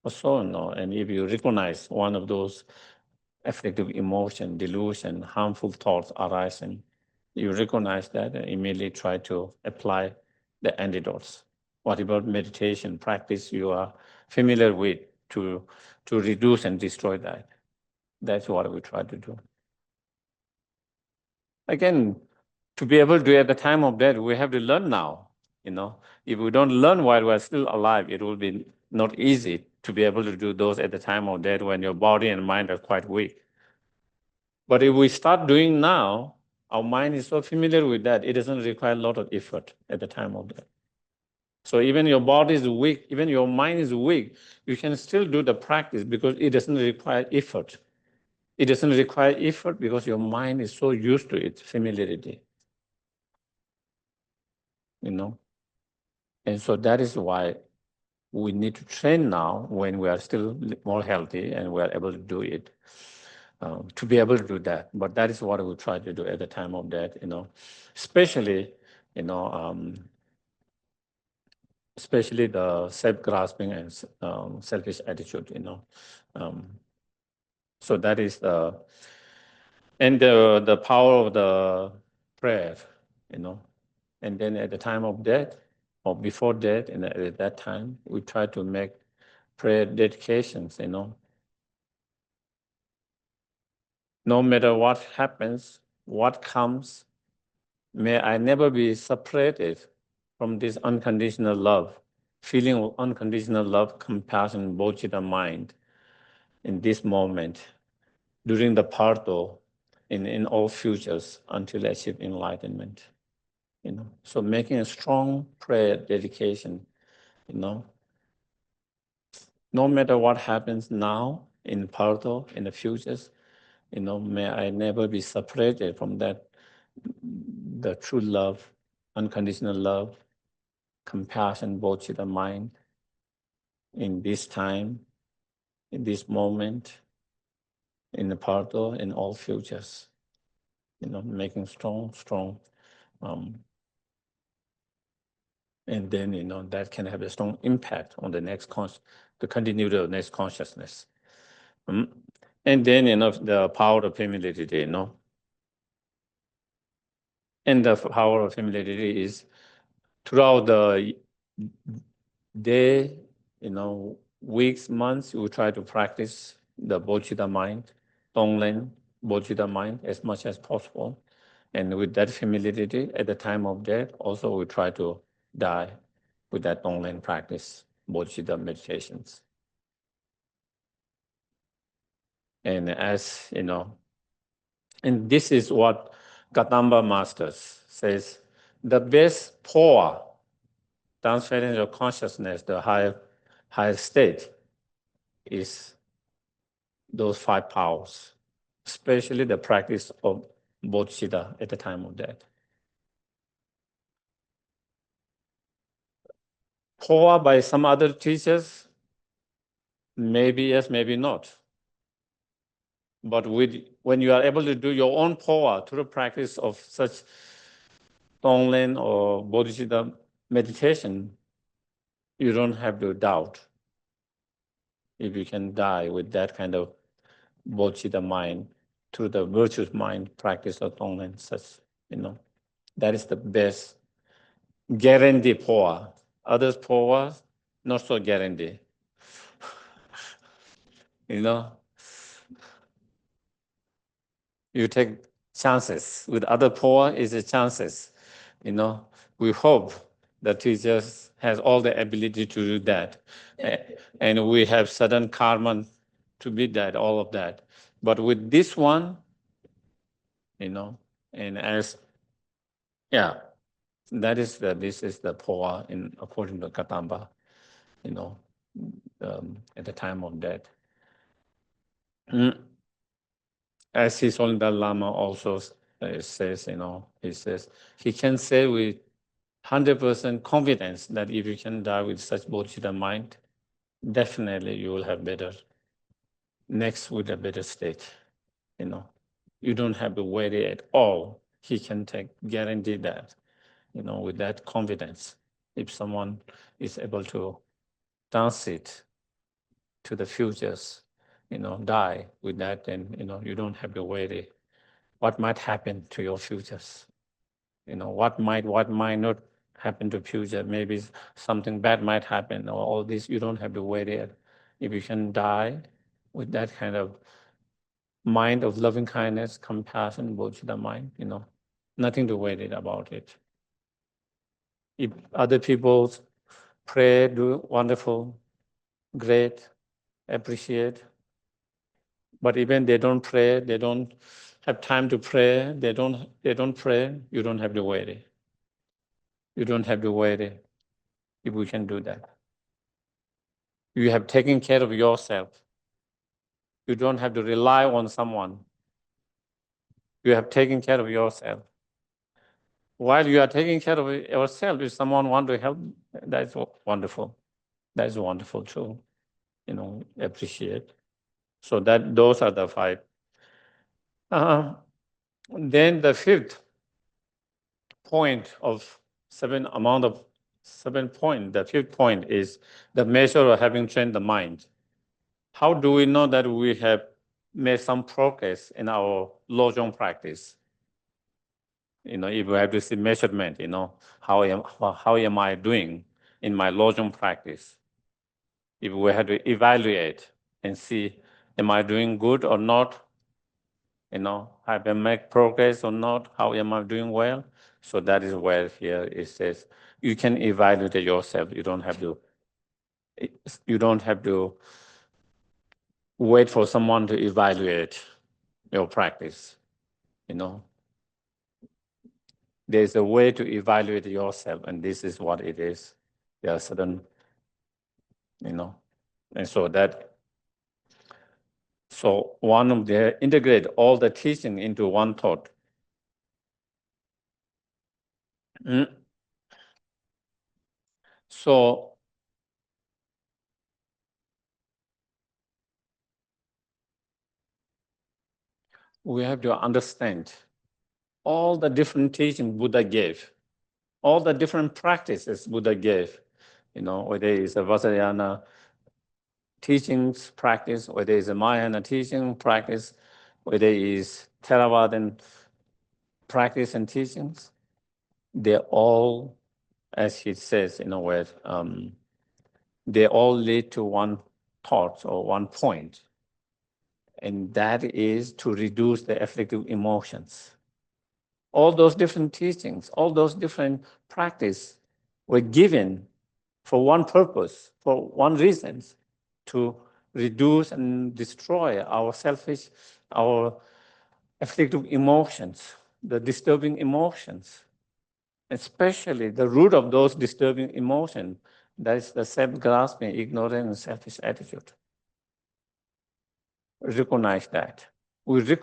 So, and if you recognize one of those affective emotion, delusion, harmful thoughts arising, you recognize that and immediately try to apply the antidotes. Whatever meditation practice you are familiar with to reduce and destroy that. That's what we try to do. Again, to be able to do at the time of death, we have to learn now. If we don't learn while we're still alive, it will be not easy to be able to do those at the time of death when your body and mind are quite weak. But if we start doing now, our mind is so familiar with that, it doesn't require a lot of effort at the time of death. So even your body is weak, even your mind is weak, you can still do the practice because it doesn't require effort. It doesn't require effort because your mind is so used to its familiarity. And so that is why we need to train now when we are still more healthy and we are able to do it. to be able to do that. But that is what we try to do at the time of death, especially, especially the self-grasping and selfish attitude, So that is and the power of the prayer, And then at the time of death or before death, and at that time, we try to make prayer dedications, No matter what happens, what comes, may I never be separated from this unconditional love, feeling of unconditional love, compassion, bodhicitta mind in this moment, during the parto, in all futures until I achieve enlightenment. So making a strong prayer dedication, no matter what happens now in parto, in the futures, may I never be separated from that, the true love, unconditional love, compassion, bodhicitta mind in this time, in this moment, in the parto, in all futures, making strong, and then, that can have a strong impact on the next the continuity of next consciousness. And then, the power of humility, And the power of humility is throughout the day, weeks, months, we try to practice the bodhicitta mind, Tonglen bodhicitta mind as much as possible. And with that humility, at the time of death, also we try to die with that Tonglen practice, bodhicitta meditations. And as, and this is what Katamba Masters says, the best power, transference of consciousness, the higher state, is those 5 powers, especially the practice of bodhicitta at the time of death. Power by some other teachers, maybe yes, maybe not. But when you are able to do your own power through the practice of such Tonglen or bodhicitta meditation, you don't have to doubt if you can die with that kind of bodhicitta mind through the virtuous mind practice of Tonglen, such, that is the best guarantee power. Others power, not so guarantee. You take chances. With other power is a chances. We hope the teachers has all the ability to do that. And we have certain karma to be that, all of that. But with this one, and as, this is the power according to Katamba, at the time of death. As His Holiness Dalai Lama also says, he says, he can say with 100% confidence that if you can die with such bodhicitta mind, definitely you will have next with a better state, You don't have to worry at all. He can guarantee that, with that confidence. If someone is able to transit to the futures, die with that, then, you don't have to worry what might happen to your futures. What might not happen to future. Maybe something bad might happen, or all this. You don't have to worry. If you can die with that kind of mind of loving kindness, compassion, bodhicitta mind, nothing to worry about it. If other people pray, do wonderful, great, appreciate. But even they don't pray, they don't have time to pray, they don't pray, you don't have to worry. You don't have to worry if we can do that. You have taken care of yourself. You don't have to rely on someone. You have taken care of yourself. While you are taking care of yourself, if someone wants to help, that's wonderful. That's wonderful too. Appreciate. So those are the 5 Then the fifth point of seven point, the fifth point is the measure of having trained the mind. How do we know that we have made some progress in our Lojong practice? If we have to see measurement, how am I doing in my Lojong practice? If we have to evaluate and see, am I doing good or not? Have I made progress or not? How am I doing well? So that is where here it says you can evaluate yourself. You don't have to wait for someone to evaluate your practice. There's a way to evaluate yourself, and this is what it is. There are certain, and so one of the integrate all the teaching into one thought. So we have to understand all the different teachings Buddha gave, all the different practices Buddha gave, whether it's a Vajrayana teachings practice, whether it's a Mahayana teaching practice, whether it's Theravadan practice and teachings, they're all, as he says in a way, they all lead to one thought or one point, and that is to reduce the afflictive emotions. All those different teachings, all those different practices were given for one purpose, for one reason, to reduce and destroy our selfish, our afflictive emotions, the disturbing emotions, especially the root of those disturbing emotions, that is the self-grasping, ignorant, and selfish attitude. Recognize that. We have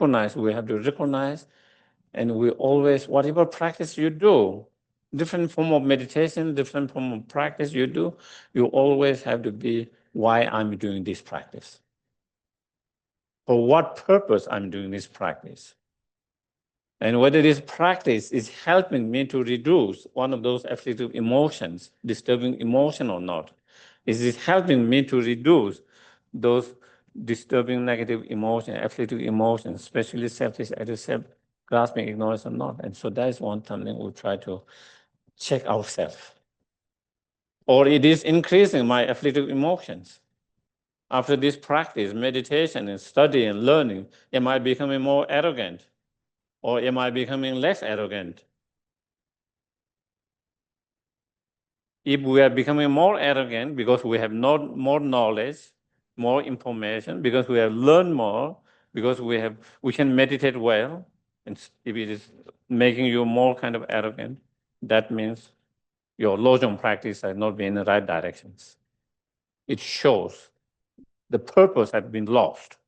to recognize, and we always, whatever practice you do, different form of meditation, different form of practice you do, you always have to be, why I'm doing this practice? For what purpose I'm doing this practice? And whether this practice is helping me to reduce one of those afflictive emotions, disturbing emotion or not. Is it helping me to reduce those disturbing negative emotions, afflictive emotions, especially selfish, self-grasping, ignorance or not? And so that is one something we try to check ourselves. Or it is increasing my afflictive emotions. After this practice, meditation and study and learning, am I becoming more arrogant? Or am I becoming less arrogant? If we are becoming more arrogant because we have more knowledge, more information, because we have learned more, because we can meditate well, and if it is making you more kind of arrogant, that means your Lojong practice has not been in the right directions. It shows the purpose has been lost.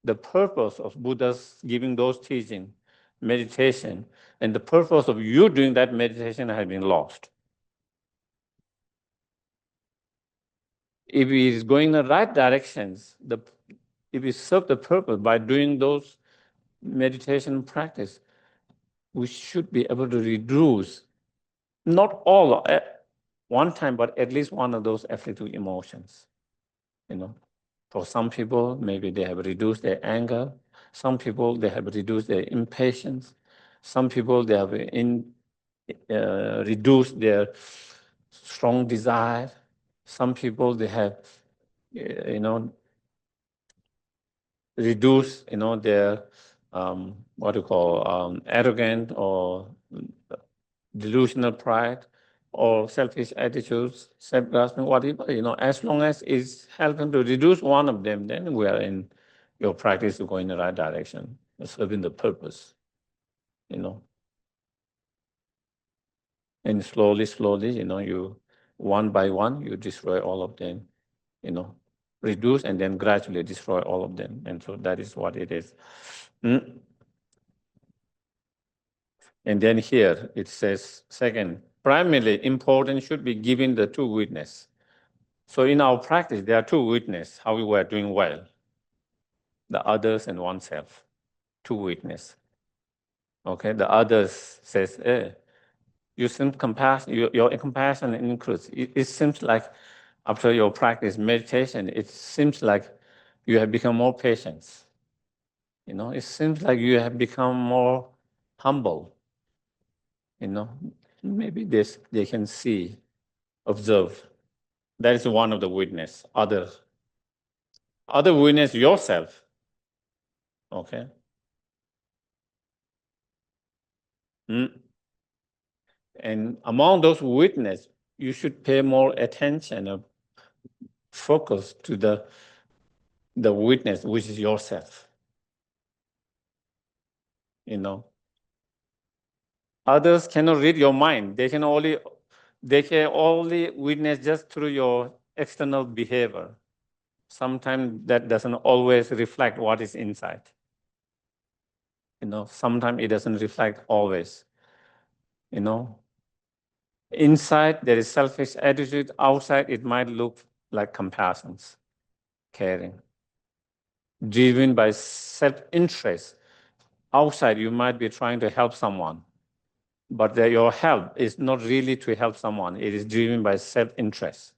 The purpose of Buddha's giving those teachings, meditation, and the purpose of you doing that meditation has been lost. If it is going in the right directions, if we serve the purpose by doing those meditation practice, we should be able to reduce, not all at one time, but at least one of those afflictive emotions. For some people, maybe they have reduced their anger. Some people, they have reduced their impatience. Some people, they have reduced their strong desire. Some people, they have, reduce, their what you call arrogant or delusional pride or selfish attitudes, self-grasping, whatever, as long as it's helping to reduce one of them, then we are in your practice to go in the right direction, serving the purpose, And slowly, you one by one, you destroy all of them, reduce and then gradually destroy all of them. And so that is what it is. And then here it says, second, primarily important should be given the two witness. So in our practice, there are two witnesses, how we were doing well, the others and oneself. to witness. Okay, the others says, you seem compassion, your compassion increases. It seems like after your practice meditation, it seems like you have become more patient. It seems like you have become more humble. Maybe they can see, observe. That is one of the witness. Other witness yourself. Okay. And among those witness, you should pay more attention or focus to the witness, which is yourself. Others cannot read your mind. They can only witness just through your external behavior. Sometimes that doesn't always reflect what is inside. Sometimes it doesn't reflect always. Inside there is selfish attitude. Outside it might look like compassion, caring, driven by self-interest. Outside you might be trying to help someone, but your help is not really to help someone. It is driven by self-interest.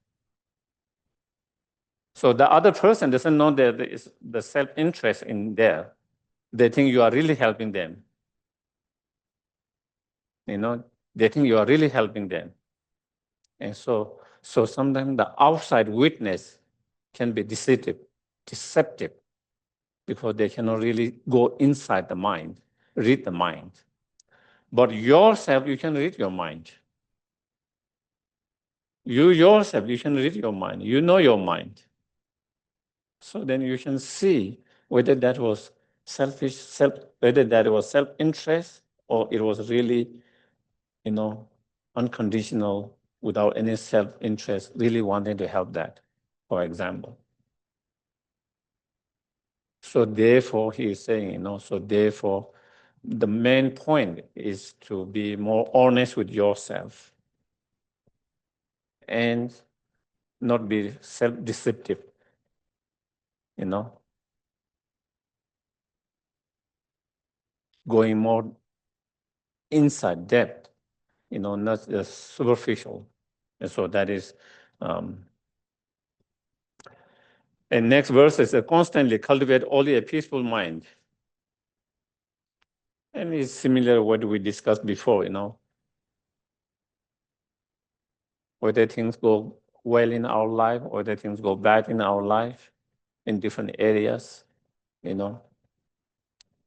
So the other person doesn't know that there is the self-interest in there. They think you are really helping them. They think you are really helping them. And so sometimes the outside witness can be deceptive, because they cannot really go inside the mind, read the mind. But yourself, you can read your mind. You yourself, you can read your mind. You know your mind. So then you can see whether that was whether that was self-interest or it was really, unconditional, without any self-interest, really wanting to help that, for example. So therefore, he is saying, therefore, the main point is to be more honest with yourself and not be self-deceptive, going more inside depth, not just superficial. And so that is, and next verse is constantly cultivate only a peaceful mind. And it's similar to what we discussed before, whether things go well in our life, or whether things go bad in our life, in different areas,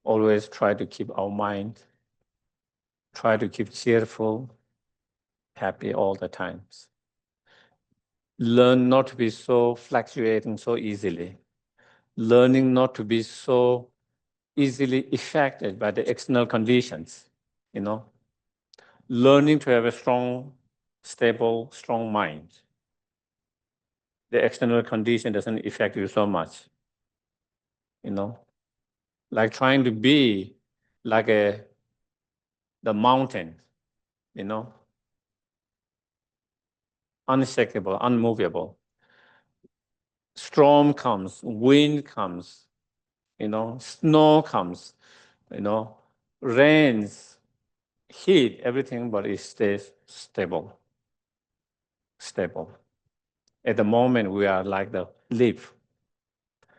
always try to keep our mind, try to keep cheerful, happy all the times. Learn not to be so fluctuating so easily. Learning not to be so easily affected by the external conditions, Learning to have a strong, stable, strong mind. The external condition doesn't affect you so much, Like trying to be like the mountain, unshakable, unmovable. Storm comes, wind comes, snow comes, rains, heat, everything, but it stays stable. At the moment, we are like the leaf.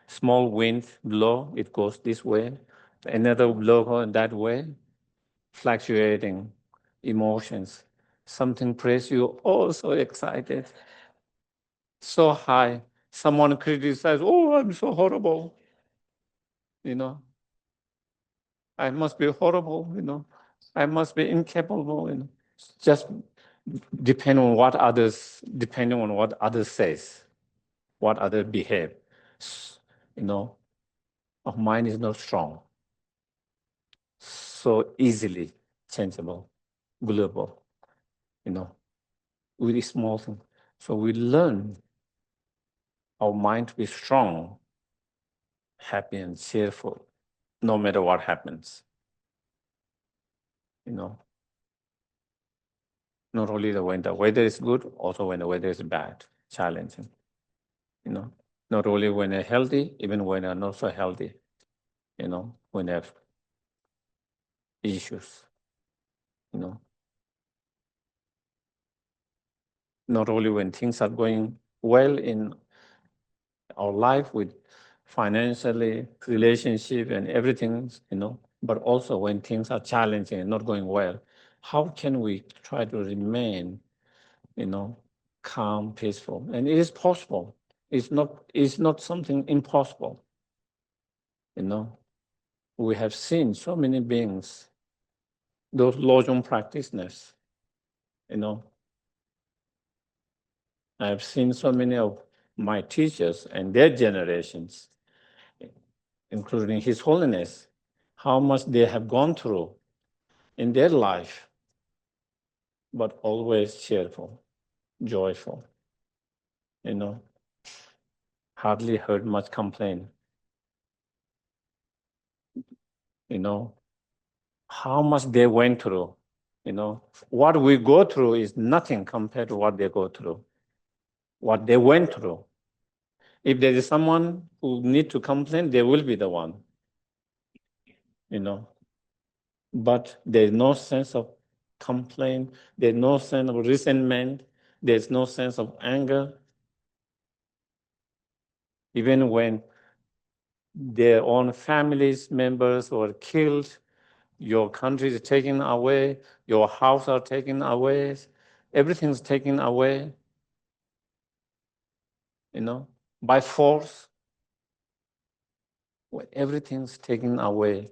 Small wind blow, it goes this way. Another blow goes that way. Fluctuating emotions. Something praise you, oh, so excited, so high. Someone criticizes, oh, I'm so horrible. I must be horrible, I must be incapable, Just depending on what others says, what others behave. Our mind is not strong, so easily changeable, global, with small things. So we learn our mind to be strong, happy and cheerful, no matter what happens. Not only when the weather is good, also when the weather is bad, challenging. Not only when they're healthy, even when they're not so healthy. When they're issues, Not only when things are going well in our life with financially, relationship and everything, but also when things are challenging and not going well, how can we try to remain, calm, peaceful? And it is possible. It's not something impossible. We have seen so many beings, those Lojong practitioners, I have seen so many of my teachers and their generations, including His Holiness, how much they have gone through in their life, but always cheerful, joyful, hardly heard much complaint, how much they went through, what we go through is nothing compared to what they go through, what they went through. If there is someone who need to complain, they will be the one, But there's no sense of complaint, there's no sense of resentment, there's no sense of anger. Even when their own families members were killed, your country is taken away, your house are taken away, everything's taken away, by force. When everything's taken away,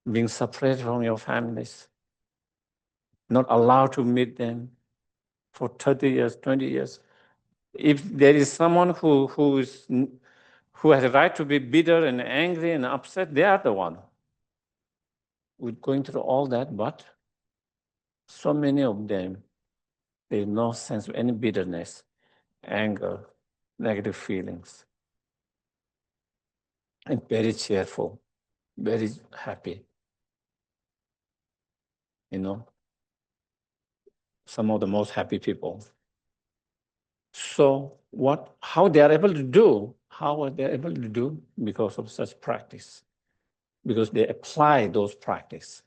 being separated from your families, not allowed to meet them for 30 years, 20 years. If there is someone who has a right to be bitter and angry and upset, they are the one. We're going through all that, but so many of them, there's no sense of any bitterness, anger, negative feelings, and very cheerful, very happy. Some of the most happy people. So how they are able to do? How are they able to do? Because of such practice. Because they apply those practice.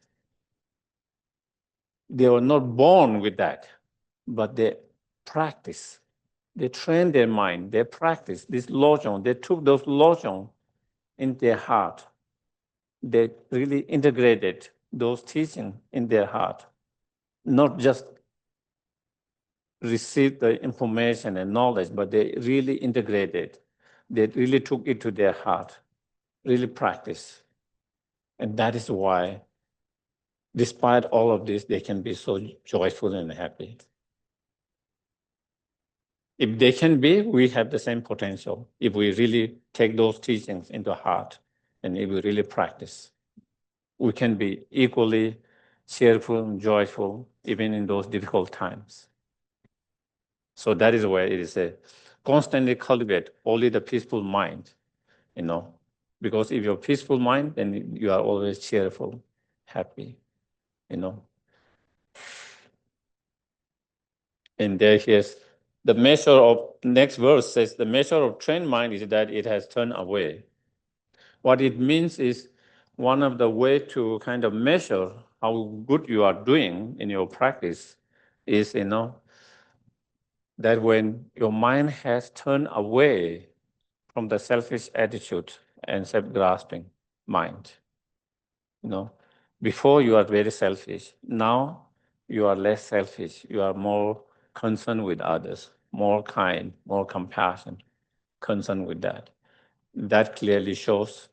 They were not born with that, but they practice. They train their mind, they practice this Lojong. They took those Lojong in their heart. They really integrated those teachings in their heart, not just receive the information and knowledge, but they really integrated. They really took it to their heart, really practice. And that is why, despite all of this, they can be so joyful and happy. If they can be, we have the same potential if we really take those teachings into heart and if we really practice. We can be equally cheerful and joyful even in those difficult times. So that is where it is a constantly cultivate only the peaceful mind, because if you're peaceful mind, then you are always cheerful, happy, And there here's the measure of, next verse says, the measure of trained mind is that it has turned away. What it means is one of the way to kind of measure how good you are doing in your practice is, that when your mind has turned away from the selfish attitude and self-grasping mind, before you are very selfish. Now you are less selfish. You are more concerned with others, more kind, more compassion, concerned with that. That clearly shows,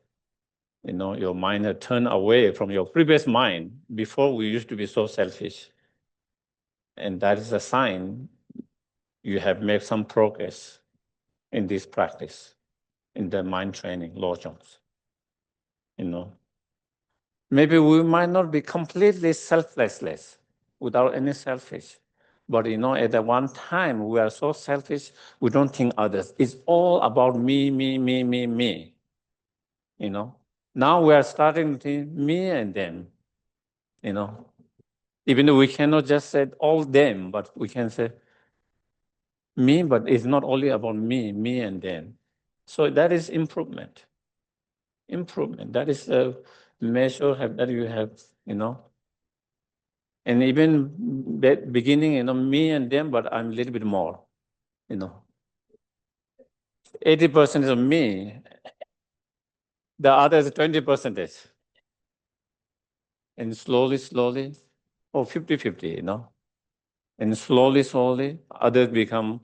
your mind had turned away from your previous mind. Before we used to be so selfish. And that is a sign you have made some progress in this practice, in the mind training, Lojongs. Maybe we might not be completely selfless without any selfish. But at the one time, we are so selfish, we don't think others. It's all about me, me, me, me, me. Now we are starting to think me and them. Even though we cannot just say all them, but we can say me, but it's not only about me and them. So that is improvement. That is measure that you have, and even beginning, me and them, but I'm a little bit more, 80% of me, the other is 20%. And slowly, or 50-50, And slowly, others become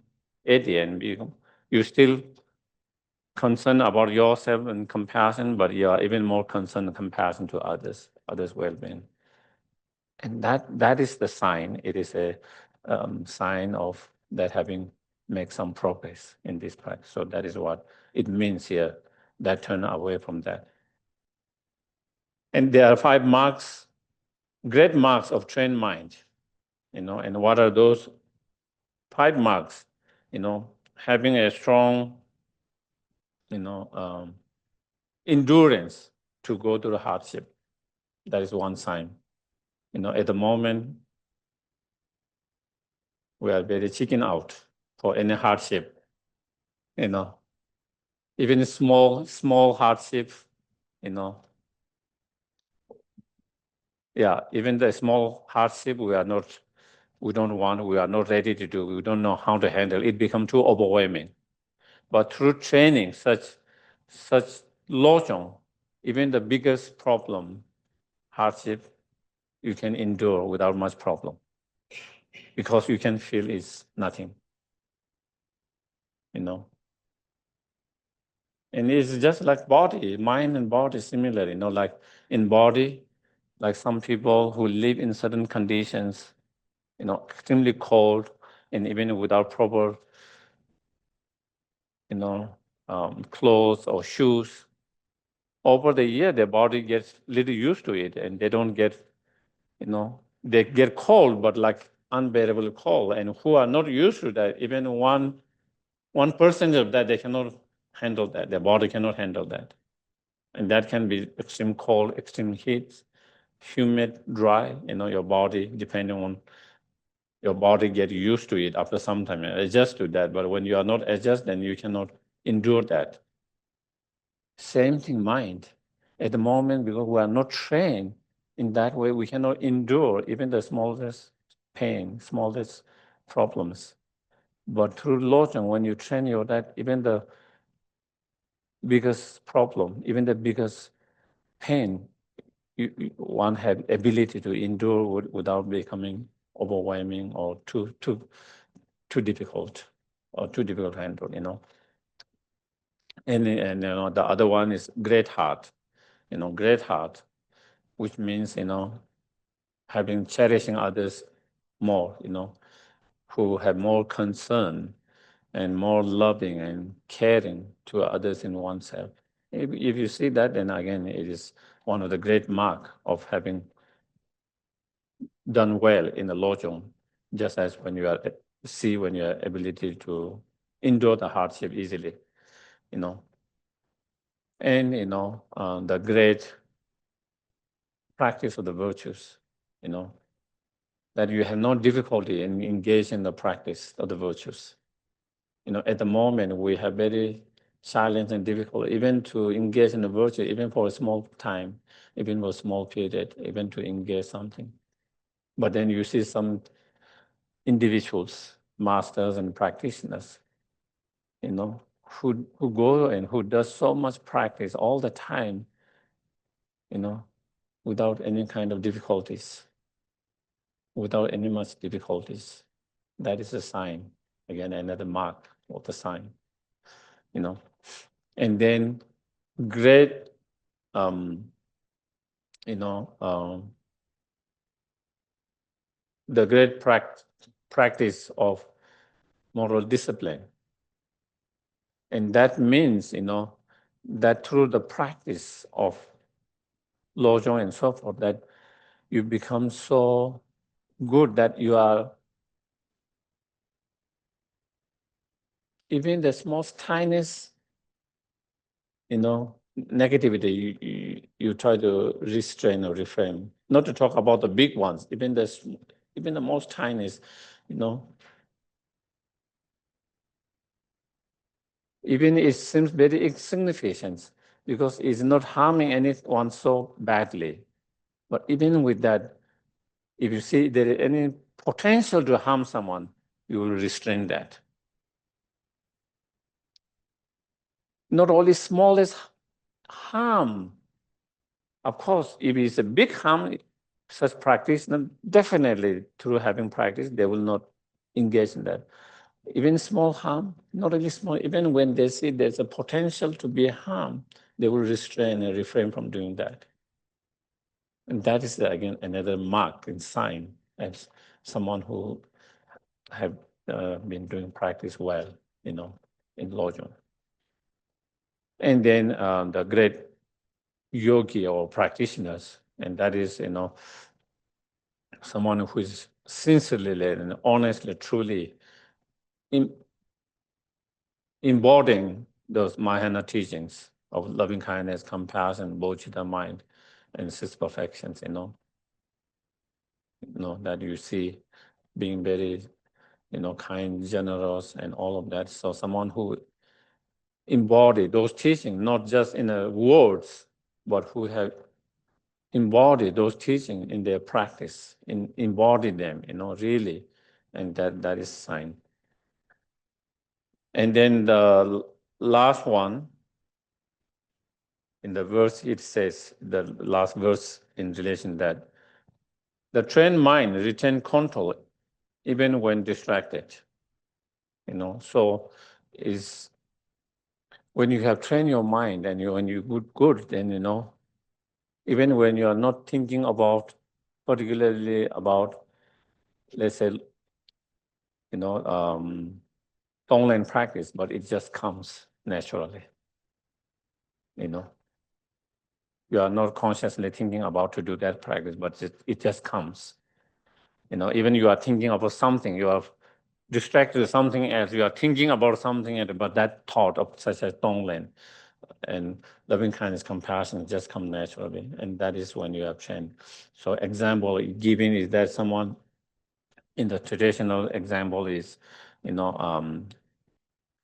80 and you still concerned about yourself and compassion, but you are even more concerned and compassion to others' well-being. And that is the sign. It is a sign of that having made some progress in this practice. So that is what it means here, that turn away from that. And there are 5 marks, great marks of trained mind, and what are those 5 marks? Having a strong, endurance to go through the hardship. That is one sign. At the moment, we are very chicken out for any hardship. Even small hardship, even the small hardship we are not ready to do. We don't know how to handle it. Becomes too overwhelming. But through training, such Lojong, even the biggest problem, hardship, you can endure without much problem, because you can feel it's nothing, And it's just like body, mind and body similar, like in body, like some people who live in certain conditions, extremely cold, and even without proper, clothes or shoes, over the year, their body gets little used to it, and they don't get, they get cold, but like unbearable cold. And who are not used to that, even 1% of that, they cannot handle that. Their body cannot handle that. And that can be extreme cold, extreme heat, humid, dry, your body, depending on your body get used to it after some time and adjust to that. But when you are not adjust, then you cannot endure that. Same thing, mind. At the moment, because we are not trained in that way, we cannot endure even the smallest pain, smallest problems. But through Lojong, when you train your that, even the biggest problem, even the biggest pain, one have ability to endure without becoming overwhelming or too difficult or too difficult to handle, And the other one is great heart, great heart, which means, having cherishing others more, who have more concern and more loving and caring to others in oneself. If you see that, then again, it is one of the great mark of having done well in the Lojong, just as when you are ability to endure the hardship easily, And the great practice of the virtues, that you have no difficulty in engaging in the practice of the virtues. At the moment we have very silent and difficult, even to engage in the virtue, even for a small time, even for a small period, even to engage something. But then you see some individuals, masters and practitioners, who go and who does so much practice all the time, without any kind of difficulties, without any much difficulties. That is a sign, again, another mark of the sign, And then great, the great practice of moral discipline. And that means, that through the practice of Lojong and so forth, that you become so good that you are, even the smallest, tiniest, negativity, you try to restrain or refrain. Not to talk about the big ones, even the most tiniest, Even it seems very insignificant, because it's not harming anyone so badly. But even with that, if you see there is any potential to harm someone, you will restrain that. Not only smallest harm. Of course, if it's a big harm, such practice, then definitely through having practice, they will not engage in that. Even small harm, not only small, even when they see there's a potential to be harm, they will restrain and refrain from doing that. And that is, again, another mark and sign as someone who have been doing practice well, in Lojong. And then the great yogi or practitioners, and that is, someone who is sincerely and honestly, truly embodying those Mahayana teachings of loving kindness, compassion, bodhicitta mind, and six perfections, that you see being very, kind, generous, and all of that. So someone who embody those teachings, not just in words, but who have embodied those teachings in their practice, embody them, really, and that is sign. And then the last one, in the verse, it says, the last verse in relation that the trained mind retain control even when distracted. So is when you have trained your mind and when you good, then even when you are not thinking about particularly about, let's say, Tonglen practice, but it just comes naturally. You are not consciously thinking about to do that practice, but it just comes. Even you are thinking about something, you are distracted with something else, you are thinking about something else, but that thought of such as Tonglen and loving kindness, compassion just come naturally, and that is when you have trained. So example given is that someone in the traditional example is,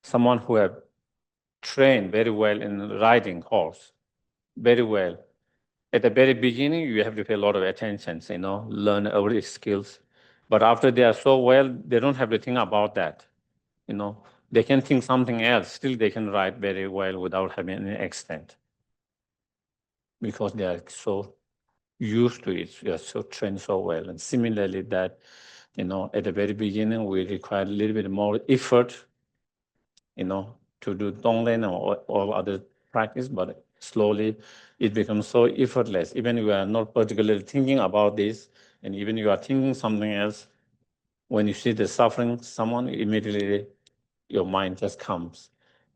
someone who have trained very well in riding horse, very well. At the very beginning, you have to pay a lot of attention, learn every skills. But after they are so well, they don't have to think about that. They can think something else. Still, they can ride very well without having any accident because they are so used to it. They are so trained so well. And similarly, that at the very beginning, we require a little bit more effort, to do Tonglen or all other practice, but slowly it becomes so effortless. Even you are not particularly thinking about this, and even you are thinking something else, when you see the suffering, someone immediately your mind just comes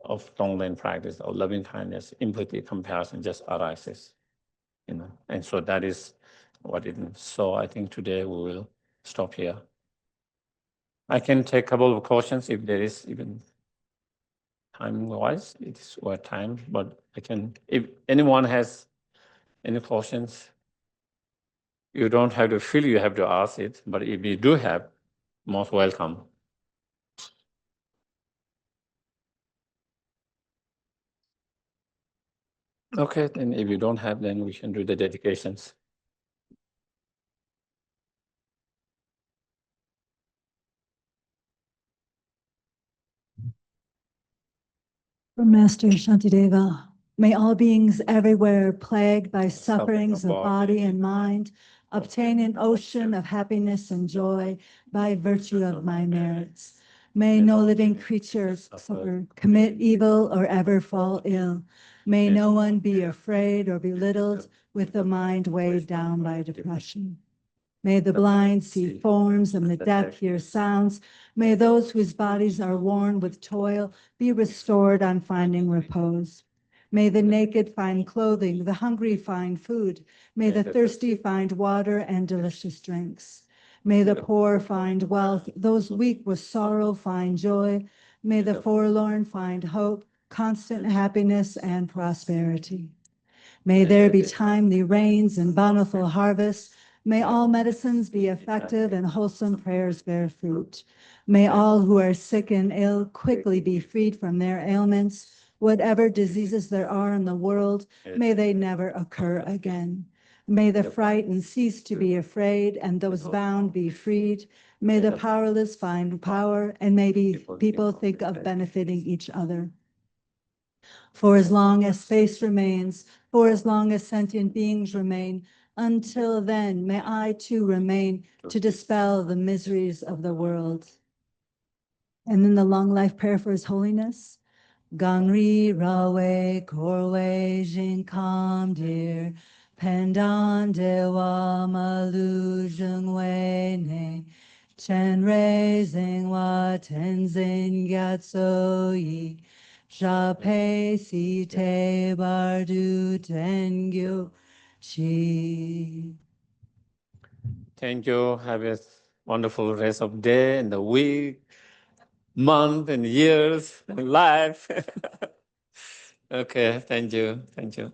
of Tonglen practice of loving kindness, empathy, compassion just arises, and so that is what it means. So I think today we will stop here. I can take a couple of questions if there is even time-wise, it is what time, but I can, if anyone has any questions, you don't have to feel you have to ask it, but if you do have, most welcome. Okay, then if you don't have, then we can do the dedications. From Master Shantideva, may all beings everywhere plagued by sufferings of body and mind obtain an ocean of happiness and joy by virtue of my merits. May no living creature suffer, commit evil, or ever fall ill. May no one be afraid or belittled with the mind weighed down by depression. May the blind see forms and the deaf hear sounds. May those whose bodies are worn with toil be restored on finding repose. May the naked find clothing, the hungry find food. May the thirsty find water and delicious drinks. May the poor find wealth, those weak with sorrow find joy. May the forlorn find hope, constant happiness, and prosperity. May there be timely rains and bountiful harvests. May all medicines be effective and wholesome prayers bear fruit. May all who are sick and ill quickly be freed from their ailments. Whatever diseases there are in the world, may they never occur again. May the frightened cease to be afraid, and those bound be freed. May the powerless find power, and maybe people think of benefiting each other. For as long as space remains, for as long as sentient beings remain, until then, may I too remain to dispel the miseries of the world. And then the long life prayer for His Holiness. Gangri rawe korwe jin kam dir pendan dewa malu jung wei ne chen rei zing wa tenzin gyatso yi sha pe si te bar du tengyu chi. Thank you. Have a wonderful rest of day and the week, month and years and life. Okay, thank you. Thank you.